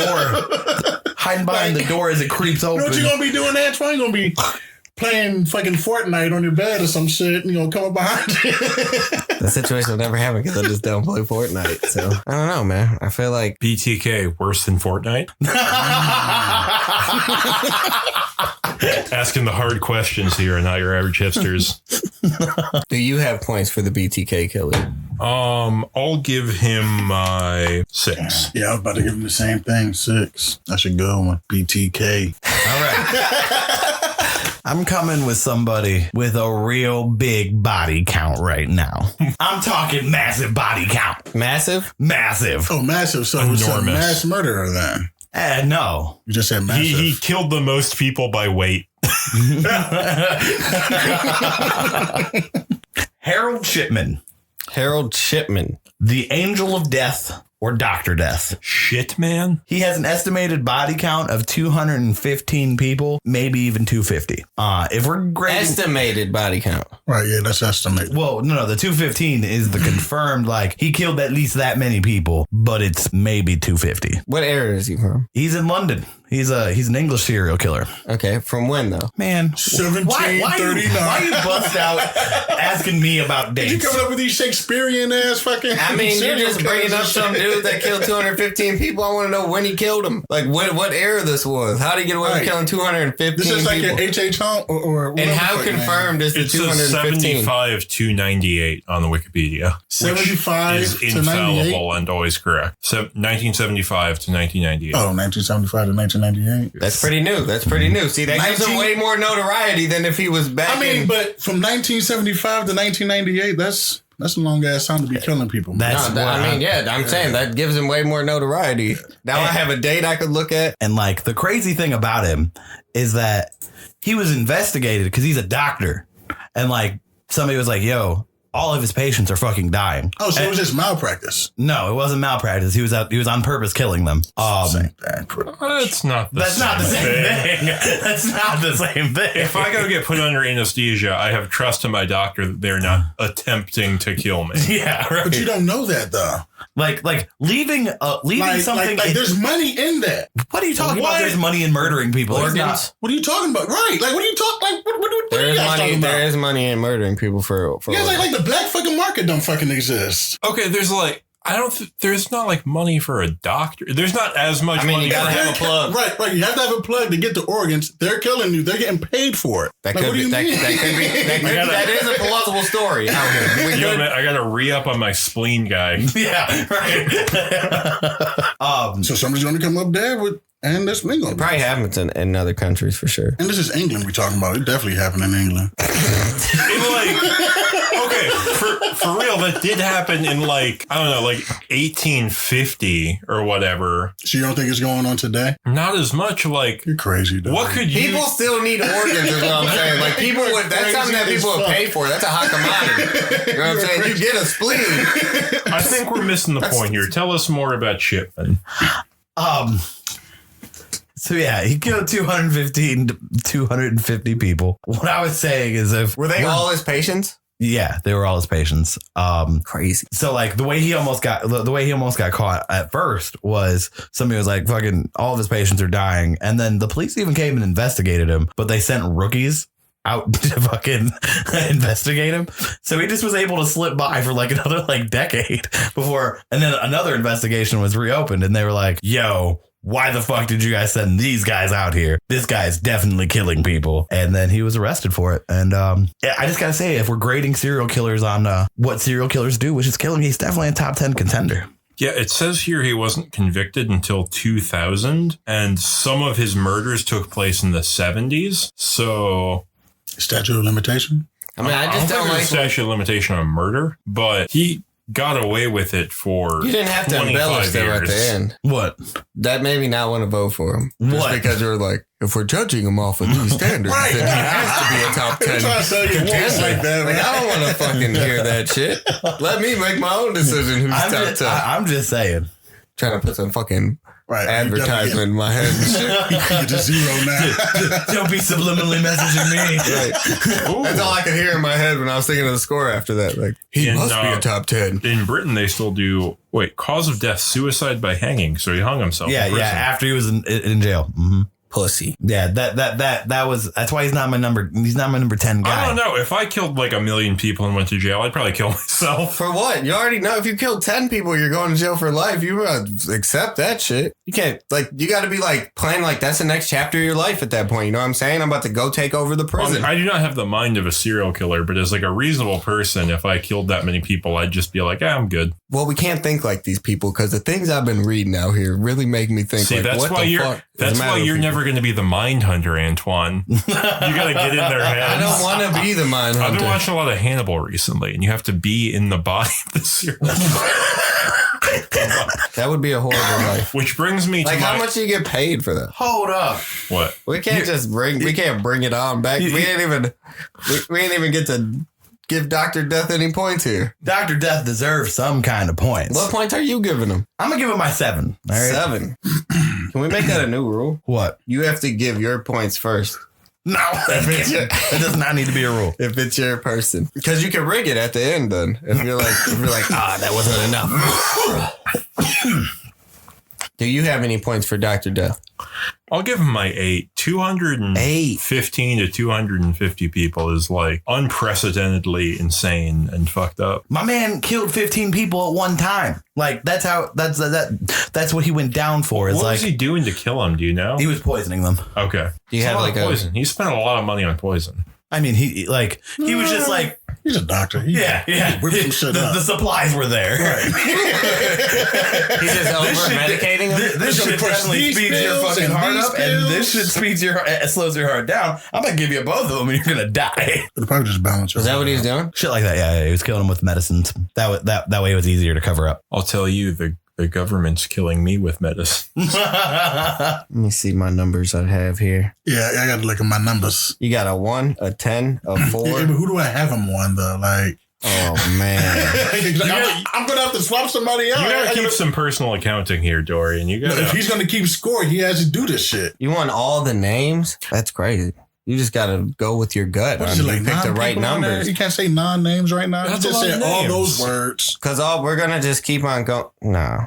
door. Hiding behind the door as it creeps You open. know what you're gonna be doing, Antoine? You're gonna be playing fucking Fortnite on your bed or some shit, and you're gonna come up behind you. The situation will never happen because I just don't play Fortnite. So I don't know, man. I feel like BTK worse than Fortnite. Asking the hard questions here, not your average hipsters. do you have points for the BTK killer? I'll give him my 6. Yeah, I was about to give him the same thing. 6. That's a good one. BTK. All right. I'm coming with somebody with a real big body count right now. I'm talking massive body count. Massive? Massive. Oh, massive. So it's a Enormous. mass murderer then. No. You just said massive. He killed the most people by weight. Harold Shipman, Harold Shipman. the Angel of Death or Dr. Death. Shit, man. He has an estimated body count of 215 people, maybe even 250. If we're grading... Estimated body count. Right, yeah, that's estimate. Well, no, the 215 is the confirmed, like, he killed at least that many people, but it's maybe 250. What area is he from? He's in London. He's an English serial killer. Okay, from when though? Man, 1739. why you bust out asking me about You dates? coming up with these Shakespearean ass fucking. I mean, you're serial just bringing killers up and some shit. dude that killed 215 people. I want to know when he killed them. Like, what era this was? How did he get away with Right. killing 215 This is like people? an H.H. Holmes or And whatever how the fuck, confirmed man. is the It says 215? 75 to 98 on the Wikipedia. which 75 is to 98? infallible and always correct. 1975 to 1998. Oh, 1975 to 1998. That's pretty new. That's pretty new. See, that gives him 19 way more notoriety than if he was back I mean, in... but from 1975 to 1998, that's a long ass time to be killing people. Man. That's No, I mean, yeah, I'm saying that gives him way more notoriety. Now I have a date I could look at. And like the crazy thing about him is that he was investigated because he's a doctor. And like somebody was like, yo, all of his patients are fucking dying. Oh, so it was just malpractice. No, it wasn't malpractice. He was on purpose killing them. Same thing. That's not the That's same not the same thing. thing. That's not the same thing. If I go get put under anesthesia, I have trust in my doctor that they're not attempting to kill me. Yeah, right. But you don't know that though. Like leaving something. Like there's money in that. What are you talking What? about? There's money in murdering people. There's not. Organs? What are you talking about? Right? Like what are you talking? Like what are There you is guys money. talking about? There is money in murdering people for Yeah, it's like the black fucking market don't fucking exist. Okay, there's like there's not like money for a doctor. There's not as much I mean, money you gotta for have a plug. Right. You have to have a plug to get the organs. They're killing you. They're getting paid for it. That Like, could what do be. you That mean? could be. That is a plausible story. Out here. We Yo, could- man, I gotta re-up on my spleen guy. Yeah, right. So somebody's going to come up there with, and this thing going. Probably happens in other countries for sure. And this is England we're talking about. It definitely happened in England. Okay, for real, that did happen in like, I don't know, like 1850 or whatever. So you don't think it's going on today? Not as much. Like, You're crazy, though. what could you? People still need organs, is what I'm saying. Like people would. That's something that people would pay for. That's a hot commodity. You know what I'm saying? You get a spleen. I think we're missing the point here. Tell us more about Shipman. So yeah, he killed 215 to 250 people. What I was saying is Were they all his patients? Yeah, they were all his patients. Crazy. So like the way he almost got caught at first was somebody was like, fucking all of his patients are dying. And then the police even came and investigated him, but they sent rookies out to fucking investigate him. So he just was able to slip by for like another like decade before. And then another investigation was reopened and they were like, yo, why the fuck did you guys send these guys out here? This guy is definitely killing people. And then he was arrested for it. And yeah, I just got to say, if we're grading serial killers on what serial killers do, which is killing, he's definitely a top 10 contender. Yeah, it says here he wasn't convicted until 2000, and some of his murders took place in the 70s. So... Statute of limitation? I mean, I just don't like... statute of limitation on murder, but he got away with it for... You didn't have to embellish there at the end. What? That made me not want to vote for him. What? Just because you were like, if we're judging him off of these standards, then he has to be a top 10 contender. Like that, man. I don't want to fucking hear that shit. Let me make my own decision who's top 10. I'm just saying. Trying to put some fucking advertisement in my head and shit. You're just zero now. Don't be subliminally messaging me. Right. That's all I could hear in my head when I was thinking of the score after that. Like, he must be a top 10. In Britain, they still do, cause of death, suicide by hanging. So he hung himself. Yeah, after he was in jail. Mm-hmm. Pussy. Yeah, that's why he's not my number 10 guy. I don't know. If I killed like 1 million people and went to jail, I'd probably kill myself. For what? You already know if you killed 10 people, you're going to jail for life. You accept that shit. You can't, you got to be playing that's the next chapter of your life at that point. You know what I'm saying? I'm about to go take over the prison. I do not have the mind of a serial killer, but as a reasonable person, if I killed that many people, I'd just be like, I'm good. Well, we can't think like these people because the things I've been reading out here really make me think. See, that's why you're never going to be the mind hunter, Antoine. You got to get in their heads. I don't want to be the mind hunter. I've been watching a lot of Hannibal recently, and you have to be in the body of the serial killer. That would be a horrible life. Which brings me to how much do you get paid for that? Hold up. What? We can't we can't bring it on back. We ain't even get to give Dr. Death any points here. Dr. Death deserves some kind of points. What points are you giving him? I'm going to give him my 7. All right? 7. Can we make that a new rule? What? You have to give your points first. No, that does not need to be a rule. If it's your person. Because you can rig it at the end then. If you're like, that wasn't enough. Do you have any points for Dr. Death? I'll give him my 8. 215 to 250 people is unprecedentedly insane and fucked up. My man killed 15 people at one time. That's what he went down for. What was he doing to kill them? Do you know? He was poisoning them. Okay. Do you have poison? He spent a lot of money on poison. I mean, he was just he's a doctor. Yeah. The supplies were there. Right. He's just over-medicating them? This shit definitely speeds your fucking heart up, and this shit slows your heart down. I'm going to give you both of them, and you're going to die. It'll probably just balance. Is that what he was doing? Shit like that, yeah. He was killing them with medicines. That way it was easier to cover up. I'll tell you, the government's killing me with medicine. Let me see my numbers I have here. Yeah, I got to look at my numbers. You got a 1, a 10, a 4. Yeah, but who do I have him on though? Oh man, I'm gonna have to swap somebody out. You gotta keep some personal accounting here, Dorian. If he's gonna keep score, he has to do this shit. You want all the names? That's crazy. You just gotta go with your gut. You pick the right numbers. You can't say non-names right now. That's you just say all names. those words. Because we're gonna just keep on going. No.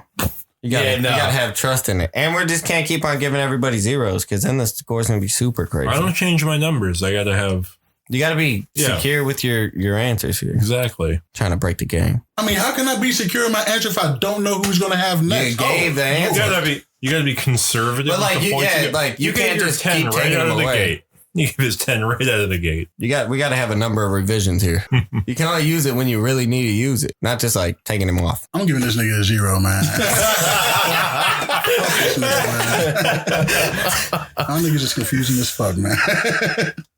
You gotta have trust in it. And we just can't keep on giving everybody zeros because then the score's gonna be super crazy. I don't change my numbers. I gotta have... You gotta be secure with your answers here. Exactly. Trying to break the game. I mean, how can I be secure in my answer if I don't know who's gonna have next? You gave the answer. You gotta be conservative. But you can't just keep taking them away. Gate. You give his 10 right out of the gate. We got to have a number of revisions here. You can only use it when you really need to use it, not just taking him off. I'm giving this nigga a 0, man. I don't think it's just confusing as fuck, man.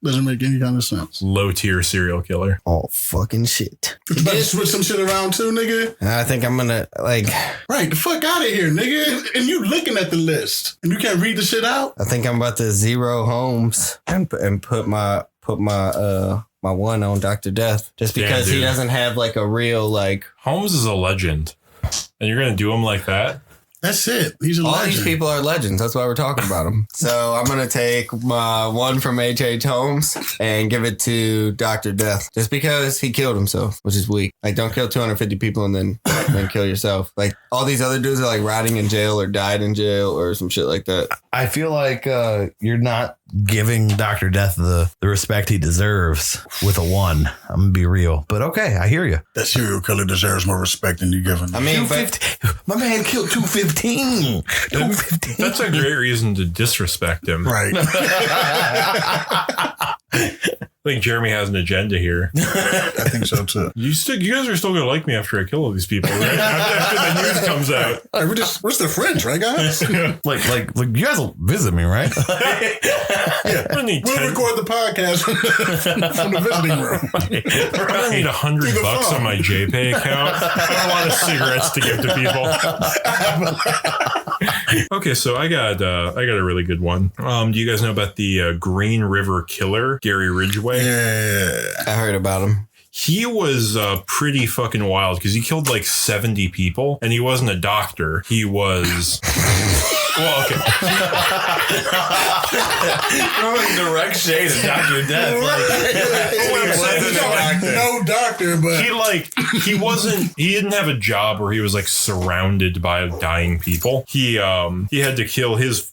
Doesn't make any kind of sense. Low tier serial killer. Oh, fucking shit. You about to switch some shit around too, nigga? I think I'm gonna Right, the fuck out of here, nigga. And you looking at the list and you can't read the shit out? I think I'm about to 0 Holmes and put my 1 on Dr. Death just because he doesn't have a real Holmes is a legend. And you're gonna do him like that? That's it. He's a All legend. these people are legends. That's why we're talking about them. So I'm going to take one from H.H. Holmes and give it to Dr. Death. Just because he killed himself, which is weak. Like, don't kill 250 people and then kill yourself. Like, all these other dudes are like rotting in jail or died in jail or some shit like that. I feel like you're not giving Dr. Death the respect he deserves with a 1. I'm going to be real. But okay, I hear you. That serial killer deserves more respect than you give him. I mean, my man killed 215. 215. That's a great reason to disrespect him. Right. I think Jeremy has an agenda here. I think so too. You guys are still gonna like me after I kill all these people, right? after the news comes out. Hey, we're still friends, right, guys? like you guys will visit me, right? Yeah. I need We'll 10 record the podcast from the visiting room. I'm gonna need $100 on my JPay account. I don't want cigarettes to give to people. Okay, so I got a really good one. Do you guys know about the Green River Killer, Gary Ridgway? Yeah. I heard about him. He was pretty fucking wild because he killed like 70 people, and he wasn't a doctor. He was. Well, okay. Throwing direct shade at Dr. Death. No doctor, but he didn't have a job where he was like surrounded by dying people. He had to kill his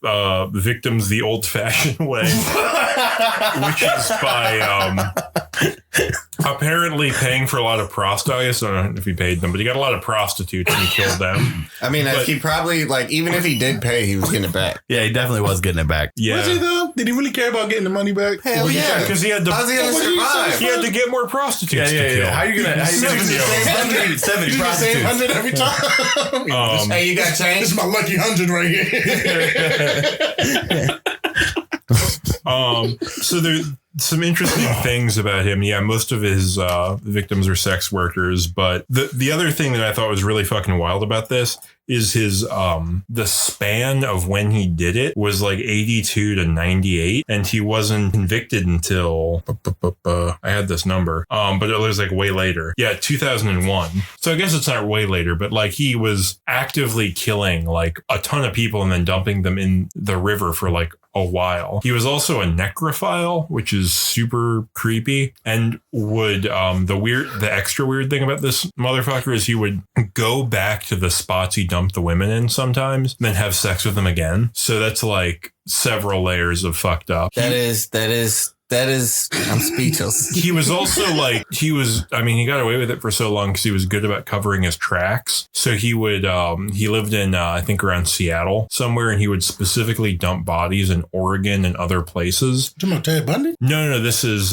victims the old-fashioned way, which is by apparently paying for a lot of prostitutes. I don't know if he paid them, but he got a lot of prostitutes and he killed them. I mean, he probably, like, even if he did pay, he was getting it back. Yeah, he definitely was getting it back. Yeah. was he though? Did he really care about getting the money back? Hell yeah, because he had to. How's he gonna survive? He had to get more prostitutes to kill. How you gonna 70 Same prostitutes? 100 every time. Hey, you got This change? is my lucky 100 right here. So there's some interesting things about him. Yeah, most of his victims are sex workers, but the other thing that I thought was really fucking wild about this is his the span of when he did it was like 82 to 98, and he wasn't convicted until I had this number, but it was like way later. Yeah, 2001. So I guess it's not way later, but like he was actively killing like a ton of people and then dumping them in the river for like a while. He was also a necrophile, which is super creepy, and would the extra weird thing about this motherfucker is he would go back to the spots he dumped the women in sometimes, then have sex with them again. So that's like several layers of fucked up. That is, I'm speechless. He was also like, he got away with it for so long because he was good about covering his tracks. So he would, he lived in, I think around Seattle somewhere, and he would specifically dump bodies in Oregon and other places. You talking about Ted Bundy? No, this is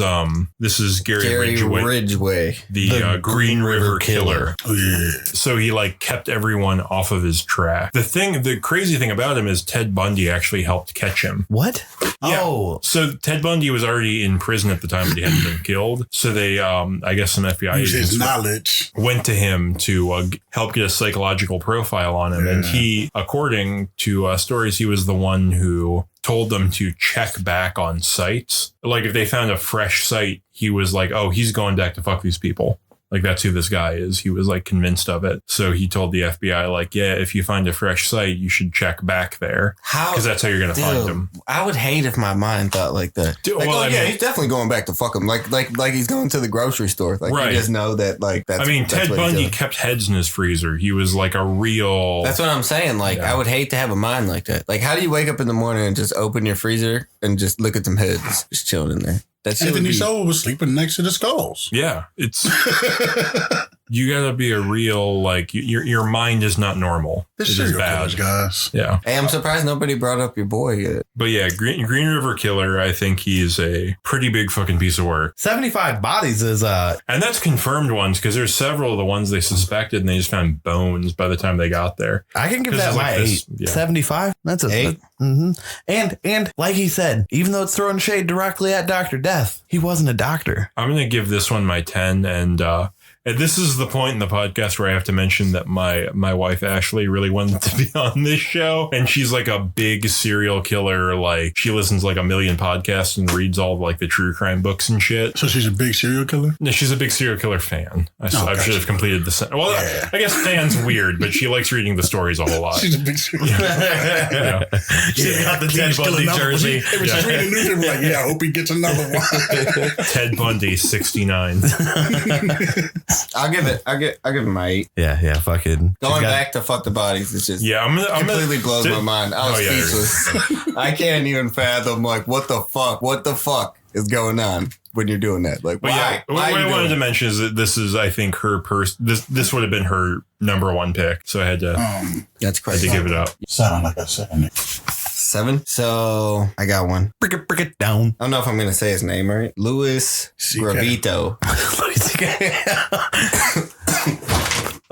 Gary Ridgway. The Green River Killer. Oh, yeah. So he like kept everyone off of his track. The crazy thing about him is Ted Bundy actually helped catch him. What? Yeah. Oh. So Ted Bundy was already in prison at the time, but he hadn't been killed. So they, I guess some FBI Use his agents knowledge. went to him to help get a psychological profile on him. Yeah. And he, according to stories, he was the one who told them to check back on sites. Like if they found a fresh site, he was like, oh, he's going back to fuck these people. Like, that's who this guy is. He was like convinced of it. So he told the FBI, like, yeah, if you find a fresh site, you should check back there. How? Because that's how you're going to find him. I would hate if my mind thought like that. Dude, like, well, he's definitely going back to fuck him. Like he's going to the grocery store. Like, right. You just know that, like, that's. I mean, Ted Bundy kept heads in his freezer. He was like a real. That's what I'm saying. Like, yeah. I would hate to have a mind like that. Like, how do you wake up in the morning and just open your freezer and just look at them heads just chilling in there? Anthony Sowell was sleeping next to the skulls. Yeah, it's you gotta be a real, like, your mind is not normal. This is bad, guys. Yeah. Hey, I'm surprised nobody brought up your boy yet. But yeah, Green River Killer, I think he's a pretty big fucking piece of work. 75 bodies is and that's confirmed ones, because there's several of the ones they suspected and they just found bones by the time they got there. I can give that my 8. Yeah. 75? That's a 8. And like he said, even though it's throwing shade directly at Dr. Death, he wasn't a doctor. I'm gonna give this one my 10, and And this is the point in the podcast where I have to mention that my wife Ashley really wanted to be on this show, and she's like a big serial killer. Like she listens to like a million podcasts and reads all of, like the true crime books and shit. So she's a big serial killer? No, she's a big serial killer fan. I Gotcha. should have completed the sentence. Well, Yeah. I guess fan's weird, but she likes reading the stories a whole lot. She's a big serial killer. Yeah. She's got the Ted Bundy jersey. Every time she read the newspaper, like, yeah, I hope he gets another one. Ted Bundy, 69. I'll give it my 8. Yeah, fucking. Going back to fuck the bodies, it's just Yeah, I'm completely blows my mind. I was Oh, yeah, speechless. I can't even fathom like what the fuck is going on when you're doing that. Like, But why? yeah, Why what are I you wanted doing to mention is that this is, I think, her this would have been her number 1 pick. So I had to That's had crazy. to give it up. Sound like I said. 7. So I got one. Break it down. I don't know if I'm gonna say his name right. Louis CK. Gravito.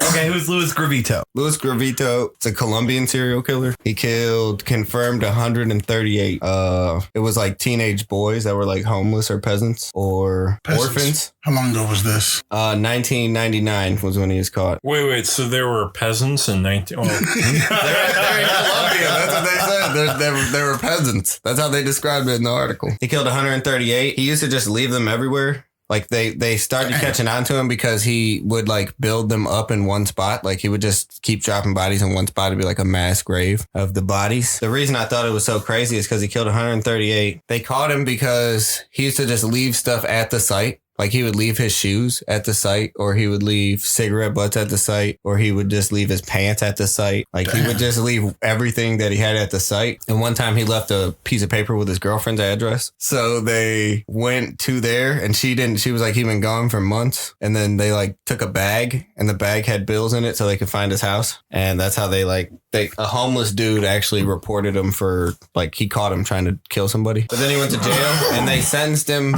Okay, who's Louis Gravito? Louis Gravito, it's a Colombian serial killer. He killed confirmed 138. It was like teenage boys that were like homeless or peasants or orphans. How long ago was this? 1999 was when he was caught. Wait. So there were peasants in 19. Well, They're in Colombia. That's what they said. They were peasants. That's how they described it in the article. He killed 138. He used to just leave them everywhere. Like they started catching on to him because he would like build them up in one spot. Like he would just keep dropping bodies in one spot. It'd be like a mass grave of the bodies. The reason I thought it was so crazy is because he killed 138. They caught him because he used to just leave stuff at the site. Like he would leave his shoes at the site, or he would leave cigarette butts at the site, or he would just leave his pants at the site. Like he would just leave everything that he had at the site. And one time he left a piece of paper with his girlfriend's address. So they went to there and she was like, he'd been gone for months. And then they like took a bag and the bag had bills in it so they could find his house. And that's how a homeless dude actually reported him for like, he caught him trying to kill somebody. But then he went to jail and they sentenced him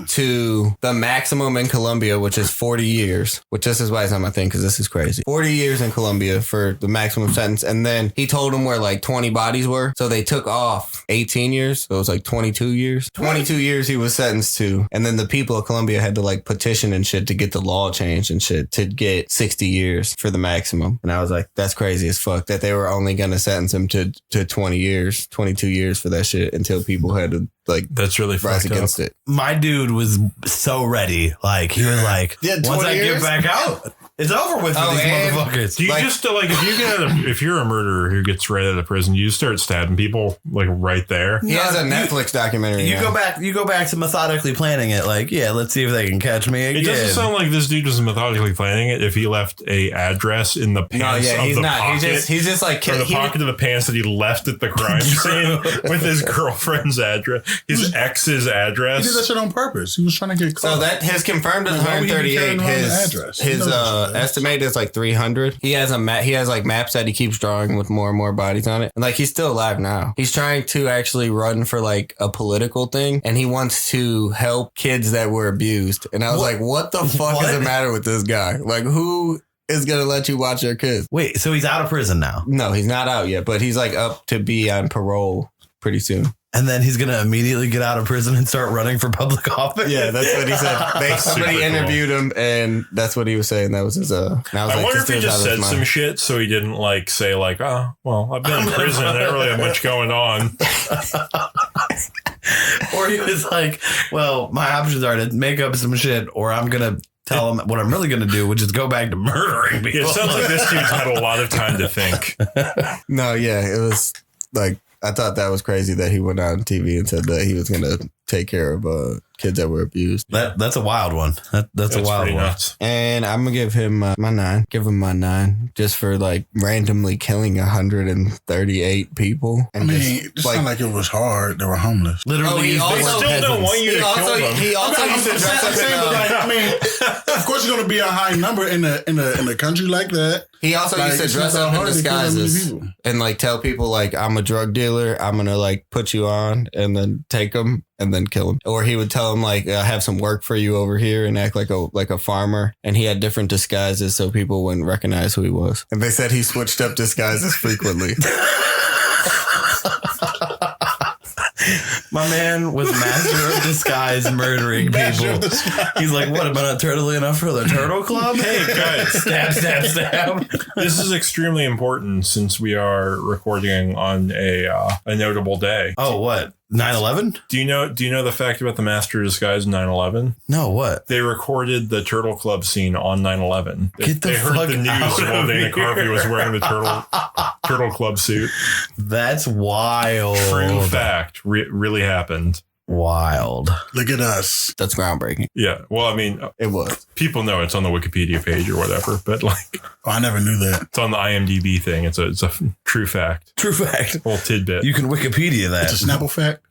to the maximum in Colombia, which is 40 years, which this is why it's not my thing, because this is crazy. 40 years in Colombia for the maximum sentence. And then he told them where like 20 bodies were. So they took off 18 years. So it was like 22 years. 22 years he was sentenced to. And then the people of Colombia had to like petition and shit to get the law changed and shit to get 60 years for the maximum. And I was like, that's crazy as fuck that they were only going to sentence him to 20 years, 22 years for that shit until people had to like that's really rise fucked against up. it. My dude was so ready. Like he was like, Yeah, once 20 I years? get back out, it's over with Oh, these and- motherfuckers. Do you Like- just like if you're a murderer who gets right out of prison, you start stabbing people like right there? He has a No, Netflix documentary. You now. go back to methodically planning it. Like, yeah, let's see if they can catch me again. It doesn't sound like this dude was methodically planning it. If he left a address in the pants No, yeah, of he's the not. pocket, He's just like or the he- pocket of the pants that he left at the crime scene with his girlfriend's address, his ex's He address. did that shit on purpose. He was trying to get caught. So that his confirmed is Like, why would he be 138. carrying around the His address? He knows that. estimate is like 300. He has he has like maps that he keeps drawing with more and more bodies on it. And like he's still alive now. He's trying to actually run for like a political thing, and he wants to help kids that were abused. And I was like, what the fuck is the matter with this guy? Like, who is gonna let you watch your kids? Wait, so he's out of prison now, No, he's not out yet, but he's like up to be on parole pretty soon. and then he's gonna immediately get out of prison and start running for public office. Yeah, that's what he said. Somebody Super cool. interviewed him, and that's what he was saying. That was his. And I was I like, wonder this if he dude's out just of his said mind. some shit so he didn't like say like, oh, well, I've been in prison. I don't really have much going on. Or he was like, well, my options are to make up some shit, or I'm gonna tell him what I'm really gonna do, which is go back to murdering people. Yeah, it sounds like this dude's had a lot of time to think. No, yeah, it was like I thought that was crazy that he went out on TV and said that he was gonna take care of kids that were abused. That's a wild one. That's a wild pretty one. nuts. And I'm gonna give him my 9. Give him my 9 just for like randomly killing 138 people. I And mean, just, it sounded like it was hard. They were homeless. Literally, Oh, he used the also- word Still don't peasants. want you to kill them. He also used to dress up in I mean, of course, you're gonna be a high number in a country like that. He also Like, used to it's dress not up in hard to kill that many disguises people. and like tell people like I'm a drug dealer. I'm gonna like put you on and then take them and then kill them. Or he would tell them like I have some work for you over here and act like a farmer. And he had different disguises so people wouldn't recognize who he was. And they said he switched up disguises frequently. My man was master of disguise murdering people. He's like, what, am I not turtly enough for the Turtle Club? Hey, guys. Stab, stab, stab. This is extremely important since we are recording on a notable day. Oh, what? 9/11? Do you know the fact about the Master of Disguise 9/11? No, what? They recorded the Turtle Club scene on 9/11. They fuck heard the news out while of Dana here. Carvey was wearing the Turtle Club suit. That's wild. True fact. Really happened. Wild. Look at us. That's groundbreaking. Yeah. Well, I mean, It was. people know it's on the Wikipedia page or whatever, but like Oh, I never knew that. it's on the IMDb thing. It's a true fact. True fact. Little tidbit. You can Wikipedia that. It's a Snapple fact.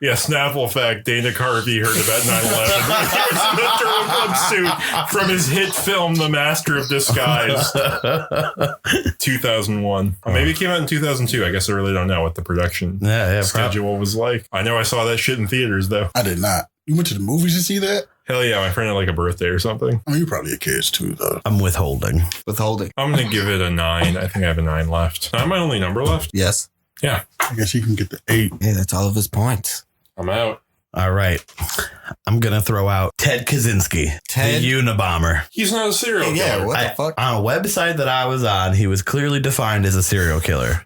Yeah, Snapple fact. Dana Carvey heard about 9/11. He wears the Turtle Club suit from his hit film, The Master of Disguise, 2001. Maybe it came out in 2002. I guess I really don't know what the production yeah, schedule was like. I know I saw that shit in theaters, though. I did not. You went to the movies to see that? Hell yeah, my friend had like a birthday or something. I mean, you're probably a kid too, though. I'm withholding. Withholding. I'm going to give it a 9. I think I have a 9 left. Not my only number left. Yes. Yeah, I guess you can get the 8. Hey, that's all of his points. I'm out. All right. I'm going to throw out Ted Kaczynski, Ted? the Unabomber. He's not a serial killer. Yeah, what the fuck? On a website that I was on, he was clearly defined as a serial killer.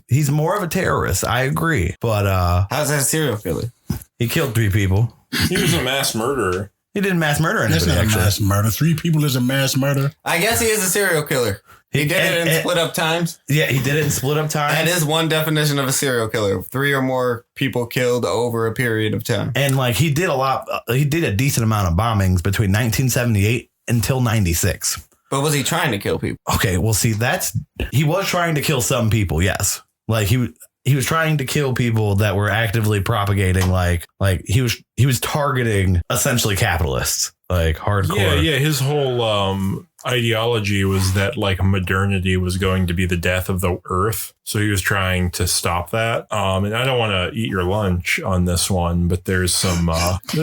He's more of a terrorist. I agree. But how's that a serial killer? he killed 3 people. He was a mass murderer. He didn't mass murder That's anybody, not a actually. mass murder. 3 people is a mass murder. I guess he is a serial killer. He did it in split up times. Yeah, he did it in split up time. That is one definition of a serial killer. 3 or more people killed over a period of time. And like he did a decent amount of bombings between 1978 until 96. But was he trying to kill people? Okay, well, see, he was trying to kill some people, yes. Like he was trying to kill people that were actively propagating like he was targeting essentially capitalists, like hardcore. Yeah. His whole ideology was that like modernity was going to be the death of the earth. So he was trying to stop that. And I don't want to eat your lunch on this one, but there's some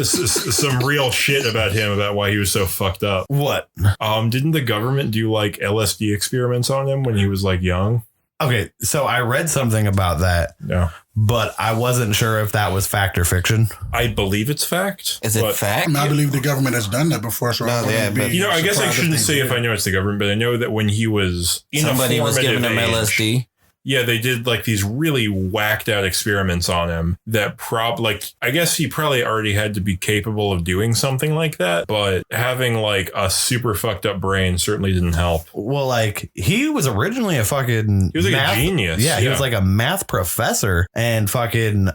some real shit about him about why he was so fucked up. What? Didn't the government do like LSD experiments on him when he was like young? Okay, so I read something about that. No. But I wasn't sure if that was fact or fiction. I believe it's fact. Is it fact? I mean, I believe the government has done that before. So No, yeah, but I guess I surprised shouldn't if they say if did. I know it's the government, but I know that when he was in Somebody a was giving him formative age, LSD. Yeah, they did like these really whacked out experiments on him that I guess he probably already had to be capable of doing something like that, but having like a super fucked up brain certainly didn't help. Well, like he was originally a fucking He was like a genius. Yeah, he was like a math professor, and fucking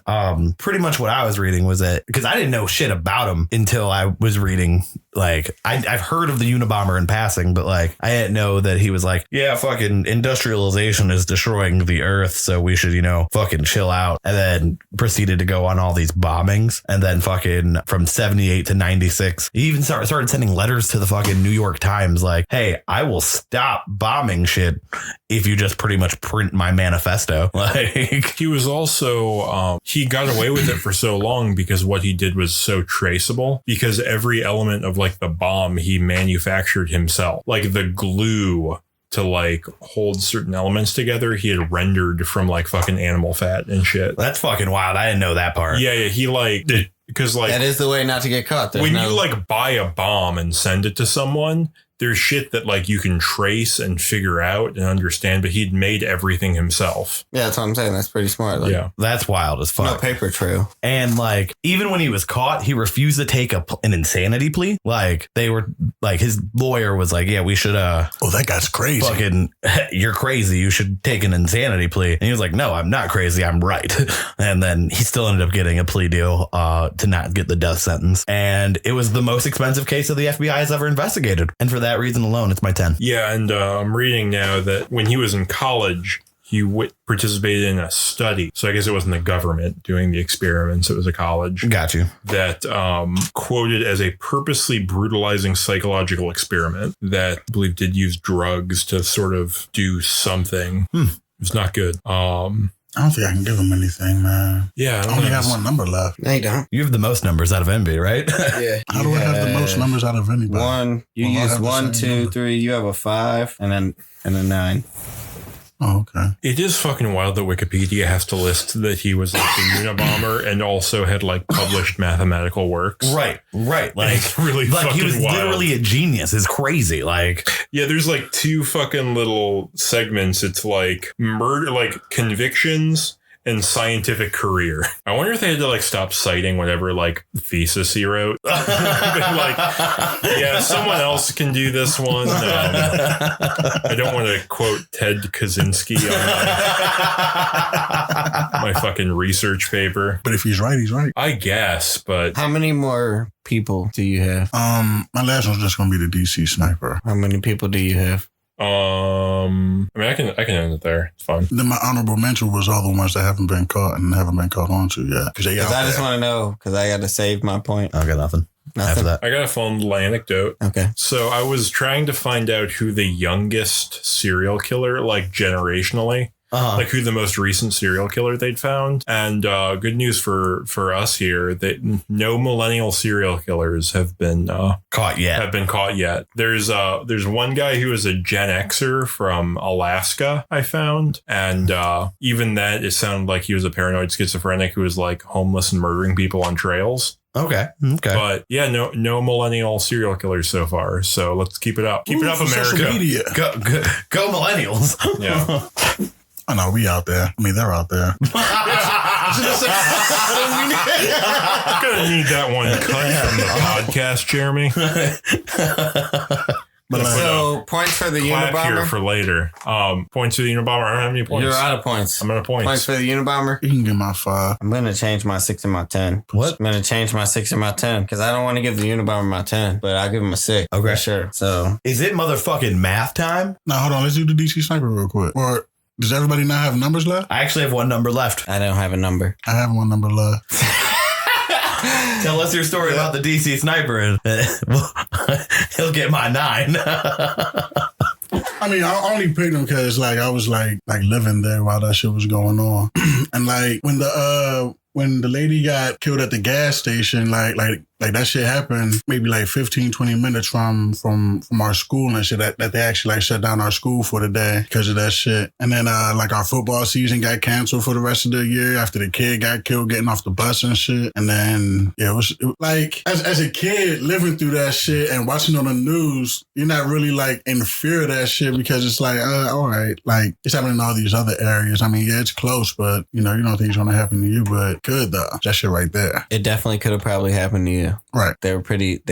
pretty much what I was reading was that because I didn't know shit about him until I was reading. Like I've heard of the Unabomber in passing, but like I didn't know that he was like, yeah, fucking industrialization is destroying the earth, so we should, fucking chill out. And then proceeded to go on all these bombings. And then fucking from 78 to 96, he even started sending letters to the fucking New York Times like, hey, I will stop bombing shit if you just pretty much print my manifesto. Like He was also, he got away with it for so long because what he did was so traceable, because every element of like the bomb he manufactured himself, like the glue to like hold certain elements together, he had rendered from like fucking animal fat and shit. that's fucking wild. I didn't know that part. Yeah, he like did, because like That is the way not to get caught. when you like buy a bomb and send it to someone, there's shit that like you can trace and figure out and understand, but he'd made everything himself. Yeah, that's what I'm saying. That's pretty smart. Like, Yeah. That's wild as fuck. no paper trail. And like, even when he was caught, he refused to take an insanity plea. Like they were like, his lawyer was like, yeah, we should, Oh, that guy's crazy. fucking, you're crazy. You should take an insanity plea. And he was like, no, I'm not crazy. I'm right. And then he still ended up getting a plea deal, to not get the death sentence. And it was the most expensive case that the FBI has ever investigated. And for that reason alone, it's my 10. Yeah. And I'm reading now that when he was in college, he participated in a study. So I guess it wasn't the government doing the experiments. It was a college Got you. that quoted as a purposely brutalizing psychological experiment that I believe did use drugs to sort of do something. It was not good. I don't think I can give him anything, man. Yeah. I only have one number left. No, you don't. You have the most numbers out of Envy, right? Yeah. How do I have the most numbers out of anybody? One. You Well, I use have the 1, same 2, number. 3. You have a 5 and a 9. Oh, okay. It is fucking wild that Wikipedia has to list that he was like the Unabomber and also had like published mathematical works. Right. Like, It's really like fucking he was wild. literally a genius. It's crazy. Like, Yeah, there's like 2 fucking little segments. It's like murder, like convictions and scientific career. I wonder if they had to like stop citing whatever like thesis he wrote. Like, yeah, someone else can do this one. I don't want to quote Ted Kaczynski on my fucking research paper. But if he's right, he's right. I guess, but How many more people do you have? My last one's just gonna be the DC sniper. How many people do you have? I mean, I can end it there. It's fine. Then my honorable mention was all the ones that haven't been caught and haven't been caught on to yet. Because they out I just there. want to know because I got to save my point. I got nothing. After that. I got a fun little anecdote. Okay. So I was trying to find out who the youngest serial killer, like generationally, like who the most recent serial killer they'd found. And good news for us here that no millennial serial killers have been Caught yet. There's one guy who is a Gen Xer from Alaska, I found. And even that, it sounded like he was a paranoid schizophrenic who was like homeless and murdering people on trails. Okay. But yeah, no millennial serial killers so far. So let's keep it up. Keep it up, Social America. media. Go millennials. Yeah. I know we out there. I mean, they're out there. I'm gonna need that one cut from the podcast, Jeremy. But So points for the Clap here Unabomber. for later. Points to the Unabomber. I don't have any points. You're out of points. I'm out of Points points. for the Unabomber. you can get my 5. I'm gonna change my 6 and my 10. What? I'm gonna change my 6 and my 10 because I don't want to give the Unabomber my 10, but I'll give him a 6. Okay. For sure. So Is it motherfucking math time? Now, hold on. Let's do the DC sniper real quick. Or does everybody not have numbers left? I actually have one number left. I don't have a number. I have one number left. Tell us your story about the DC sniper and he'll get my 9. I mean, I only picked him because like I was like living there while that shit was going on, and like when the lady got killed at the gas station, like that shit happened maybe like 15, 20 minutes from our school and shit that they actually like shut down our school for the day because of that shit. And then like our football season got canceled for the rest of the year after the kid got killed getting off the bus and shit. And then it was like as a kid living through that shit and watching on the news, you're not really like in fear of that shit because it's like, all right, like it's happening in all these other areas. I mean, yeah, it's close, but you don't think it's gonna happen to you, but good though. That shit right there. It definitely could have probably happened to you. Right. They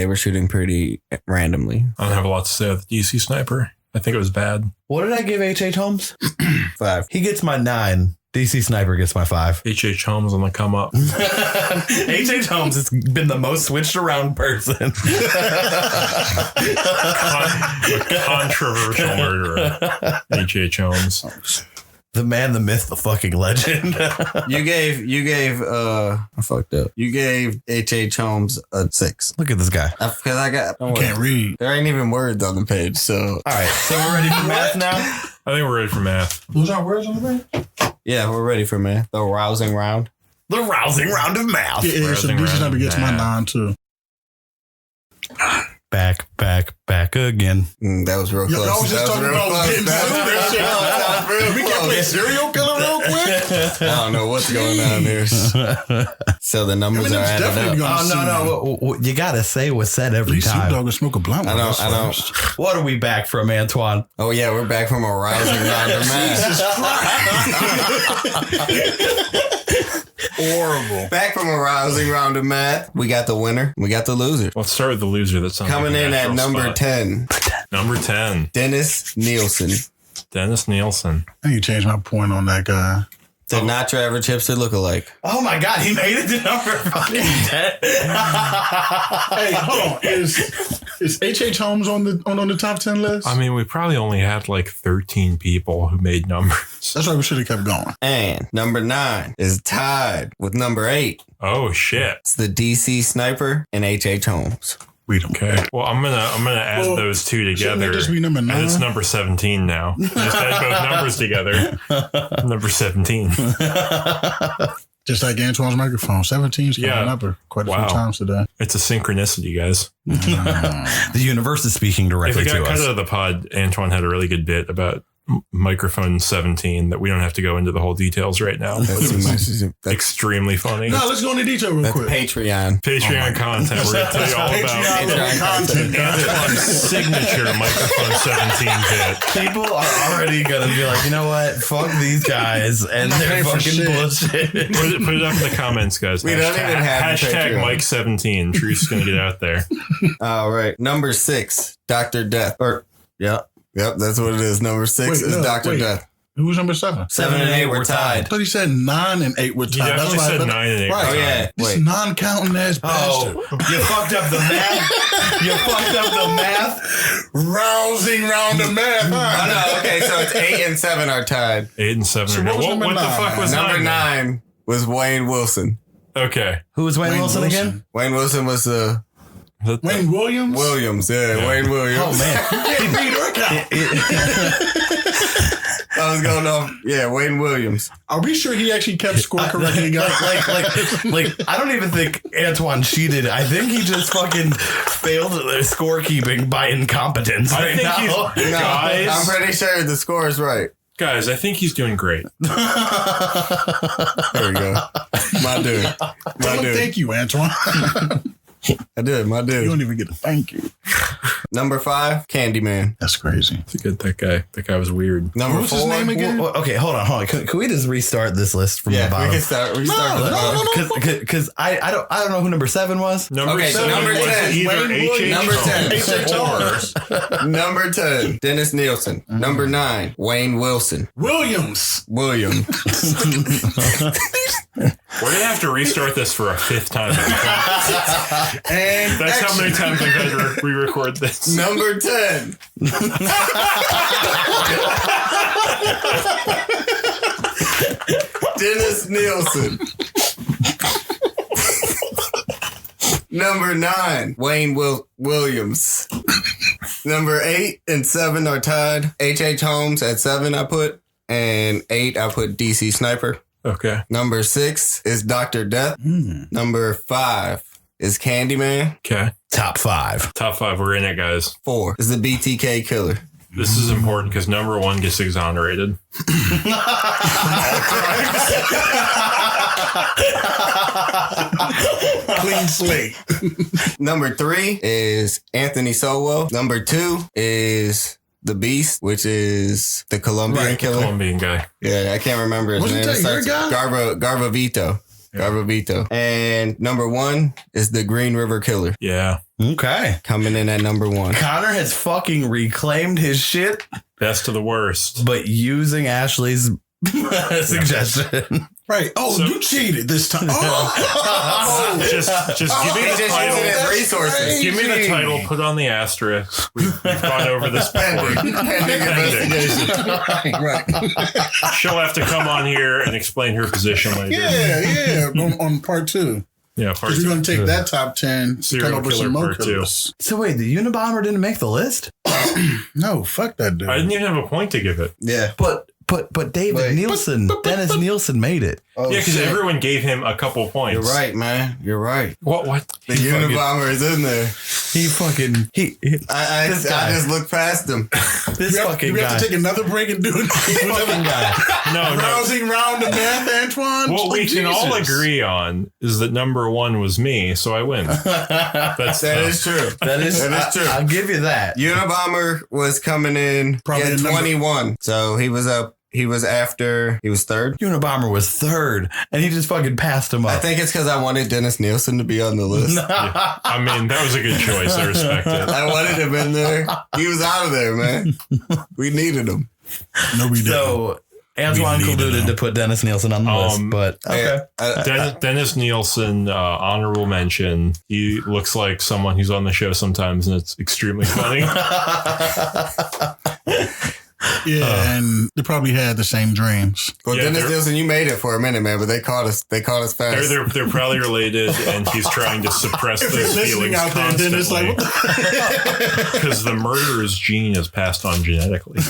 were shooting pretty randomly. I don't have a lot to say about the DC sniper. I think it was bad. What did I give H.H. Holmes? 5. He gets my 9. DC sniper gets my 5. H.H. Holmes on the come up. H.H. Holmes has been the most switched around person. Controversial murderer. H.H. Holmes. The man, the myth, the fucking legend. You gave I fucked up. You gave H.H. Holmes a 6. Look at this guy. Because I got I can't read. there ain't even words on the page, so All right, so we're ready for math now? I think we're ready for math. Those aren't words on the page? yeah, we're ready for math. The rousing round. The rousing round of math. Yeah, so Rousing DC sniper round. gets my Nah. 9 too. Back again. That was real Yo, close. I was just That talking real about close. getting That sued and shit. was We can play serial killer real quick. I don't know what's going on there. So the numbers are Eminem's added definitely up. gonna Oh, no. You got to say what's said every Snoop time. Dogg will smoke a blunt. I with don't- us I don't- first. What are we back from, Antoine? Oh yeah, we're back from a rousing round of math. Horrible. Back from a rousing round of math. We got the winner. We got the loser. Let's start with the loser. That sounds Coming like a in at natural number spot. 10, Number 10, Dennis Nielsen. Dennis Nielsen. I need to change my point on that guy. Did not your average hipster look alike? Oh my God, he made it to number fucking 10. Hey, hold on. Is H.H. Holmes on the top 10 list? I mean, we probably only had like 13 people who made numbers. That's why we should have kept going. And number 9 is tied with number 8. Oh shit. It's the DC Sniper and H.H. Holmes. We don't. Okay. Well, I'm gonna add Well, those two shouldn't together. it just be number And 9? it's number 17 now. Just add both numbers together. Number 17. Just like Antoine's microphone. 17's coming Yeah. up quite a Wow. few times today. It's a synchronicity, guys. The universe is speaking If directly it got to cut us. out of the pod, Antoine had a really good bit about Microphone 17 that we don't have to go into the whole details right now. That's too much. That's Extremely funny. No, let's go into detail real quick. Patreon. Patreon content. We're going to tell you all about content. Antoine's signature Microphone 17 bit. People are already gonna be like, you know what? Fuck these guys and their paying for fucking shit. bullshit. Put it up in the comments, guys. We don't even have the hashtag Patreon. Mike 17. Truth's going to get out there. All right. Number 6, Dr. Death. Yep, that's what it is. Number 6 Wait, is no, Dr. wait. Death. Who was number 7? 7 and 8 were I tied. thought he said 9 and 8 were He tied. definitely why I said thought- 9 and 8. Right. Oh, yeah. This Wait. non-counting ass bastard. Oh, you fucked up the math. You fucked up the math. Rousing round the math. Oh, no. Okay, so it's 8 and 7 are tied. 8 and 7 So are what no. was What number the nine? fuck was Number 9? 9 was Wayne Wilson. Okay. Who was Wayne Wilson again? Wayne Wilson was Wayne Williams? Williams. Yeah, Wayne Williams. Oh man, He beat her count. I was going off. Yeah, Wayne Williams. Are we sure he actually kept score correctly, guys? like I don't even think Antoine cheated. I think he just fucking failed at the scorekeeping by incompetence. I right think now. he's- No, Guys. I'm pretty sure the score is right. Guys, I think he's doing great. There we go. My dude. My dude. Thank you, Antoine. I did. My You dude. don't even get a thank you. Number 5, Candyman. That's crazy. It's good. That guy was weird. Number What was 4. his name again? Well, okay, hold on. Can we just restart this list from the Yeah, we bottom? can start. We start with the bottom. Because I don't know who number 7 was. Number Okay, so 7 number was 10, either Wayne H.H. Number 10. H.H. Holmes. Number 10, Dennis Nielsen. Number 9, Wayne Wilson. Williams. William. We're going to have to restart this for a 5th time. And That's how action. many times we've had to re-record this. Number 10. Dennis Nielsen. Number 9, Wayne Williams. Number 8 and 7 are tied. H.H. Holmes at 7 I put. And 8 I put DC Sniper. Okay. Number 6 is Dr. Death. Number 5 is Candyman. Okay. Top 5. Top 5. We're in it, guys. 4 is the BTK Killer. This is important because number 1 gets exonerated. Clean slate. Number 3 is Anthony Sowell. Number 2 is The Beast, which is the Colombian killer. Colombian guy. Yeah, I can't remember his Wasn't name. that your guy? Garvavito. Garvavito. And number 1 is the Green River Killer, Yeah. Okay. coming in at number 1. Connor has fucking reclaimed his shit, Best of the worst. but using Ashley's suggestion. Right. Oh, So- you cheated this time. Oh, Just give me He the just title. using his that's resources. crazy. Give me the title. Put on the asterisk. We've gone over this before. Pending investigation. right. She'll have to come on here and explain her position later. Yeah. On part 2. Yeah. Part Because we're going to take two. that top 10, Serial come up with killer some more part 2. killers. So wait, the Unabomber didn't make the list? No, fuck that dude. I didn't even have a point to give it. Yeah. But David Wait. Nielsen, Dennis Nielsen made it. Oh, Yeah, because shit. everyone gave him a couple points. You're right, man. You're right. What? The Unabomber is in there. He fucking I This guy. just looked past him. this fucking we have guy. to take another break and do it. fucking guy. No. Rousing round the math, Antoine. What we can all Jesus. agree on is that number 1 was me, so I win. That's That tough. is true. That is true. I'll give you that. Unabomber was coming in Probably at the number- 21. So he was up. He was after. He was 3rd. Unabomber was 3rd, and he just fucking passed him I up. think it's because I wanted Dennis Nielsen to be on the list. Yeah. I mean, that was a good choice. I respect it. I wanted him in there. He was out of there, man. We needed him. No, we didn't. So Antoine We needed colluded him. to put Dennis Nielsen on the list, but okay. Dennis Nielsen, honorable mention. He looks like someone who's on the show sometimes, and it's extremely funny. Yeah, and they probably had the same dreams. Well, Yeah, Dennis they're- Nielsen, you made it for a minute, man, but they caught us. They caught us fast. They're probably related, and he's trying to suppress If you're those listening feelings out there, Dennis, like, constantly. Because the murderer's gene is passed on genetically.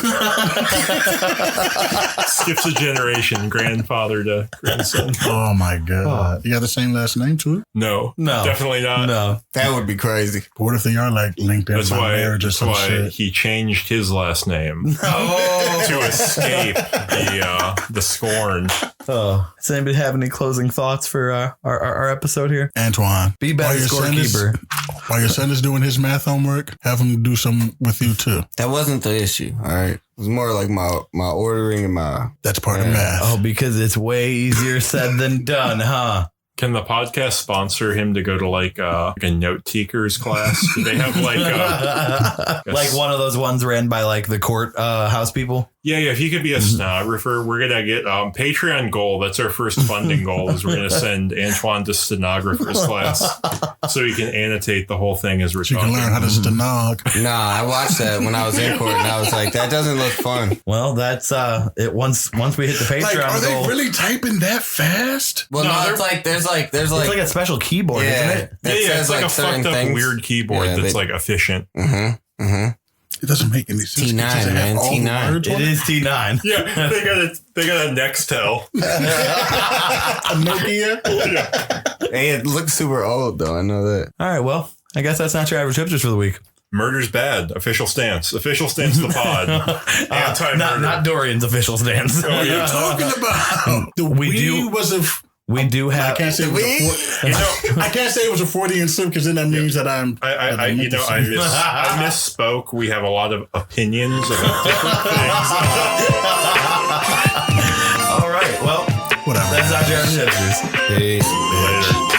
Skips a generation, grandfather to grandson. Oh my God. You got the same last name too? No, No. definitely not. No. That would be crazy. What if they are like linked in That's by why. marriage or That's some why shit? he changed his last name. No. to escape the scorn. Oh, does anybody have any closing thoughts for our episode here? Antoine, Be better scorekeeper. While your son is doing his math homework, have him do some with you too. That wasn't the issue. All right. It was more like my ordering and my. That's part of math. Oh, because it's way easier said than done, huh? Can the podcast sponsor him to go to like a note takers class? Do they have like like one of those ones ran by like the court house people? Yeah. If he could be a stenographer, we're gonna get Patreon goal. That's our first funding goal. Is we're gonna send Antoine to stenographer's class so he can annotate the whole thing as we're So you talking. can learn how to stenog. Nah, I watched that when I was in court, and I was like, that doesn't look fun. Well, that's it. Once we hit the Patreon Like, are goal, they really typing that fast? Well, no, it's like there's like it's like a special keyboard, isn't it? that Yeah, says, it's like a certain fucked up things. weird keyboard Yeah, that's like efficient. It doesn't make any sense. T9, Does it have man, all the T9. words on It is T9. Yeah, they got a Nextel. A Nokia. Hey, it looks super old though. I know that. All right, well, I guess that's not your average hipsters for the week. Murder's bad. Official stance. Official stance. The pod. Anti-murder. Not Dorian's official stance. Oh, yeah. Talking about the We Wii do- was a. We do I have. can't say it was I can't say it was a 40 and sim because then that means that I'm. I misspoke. We have a lot of opinions about different things. All right, well, Whatever. that's not your average hipsters. Peace. Later.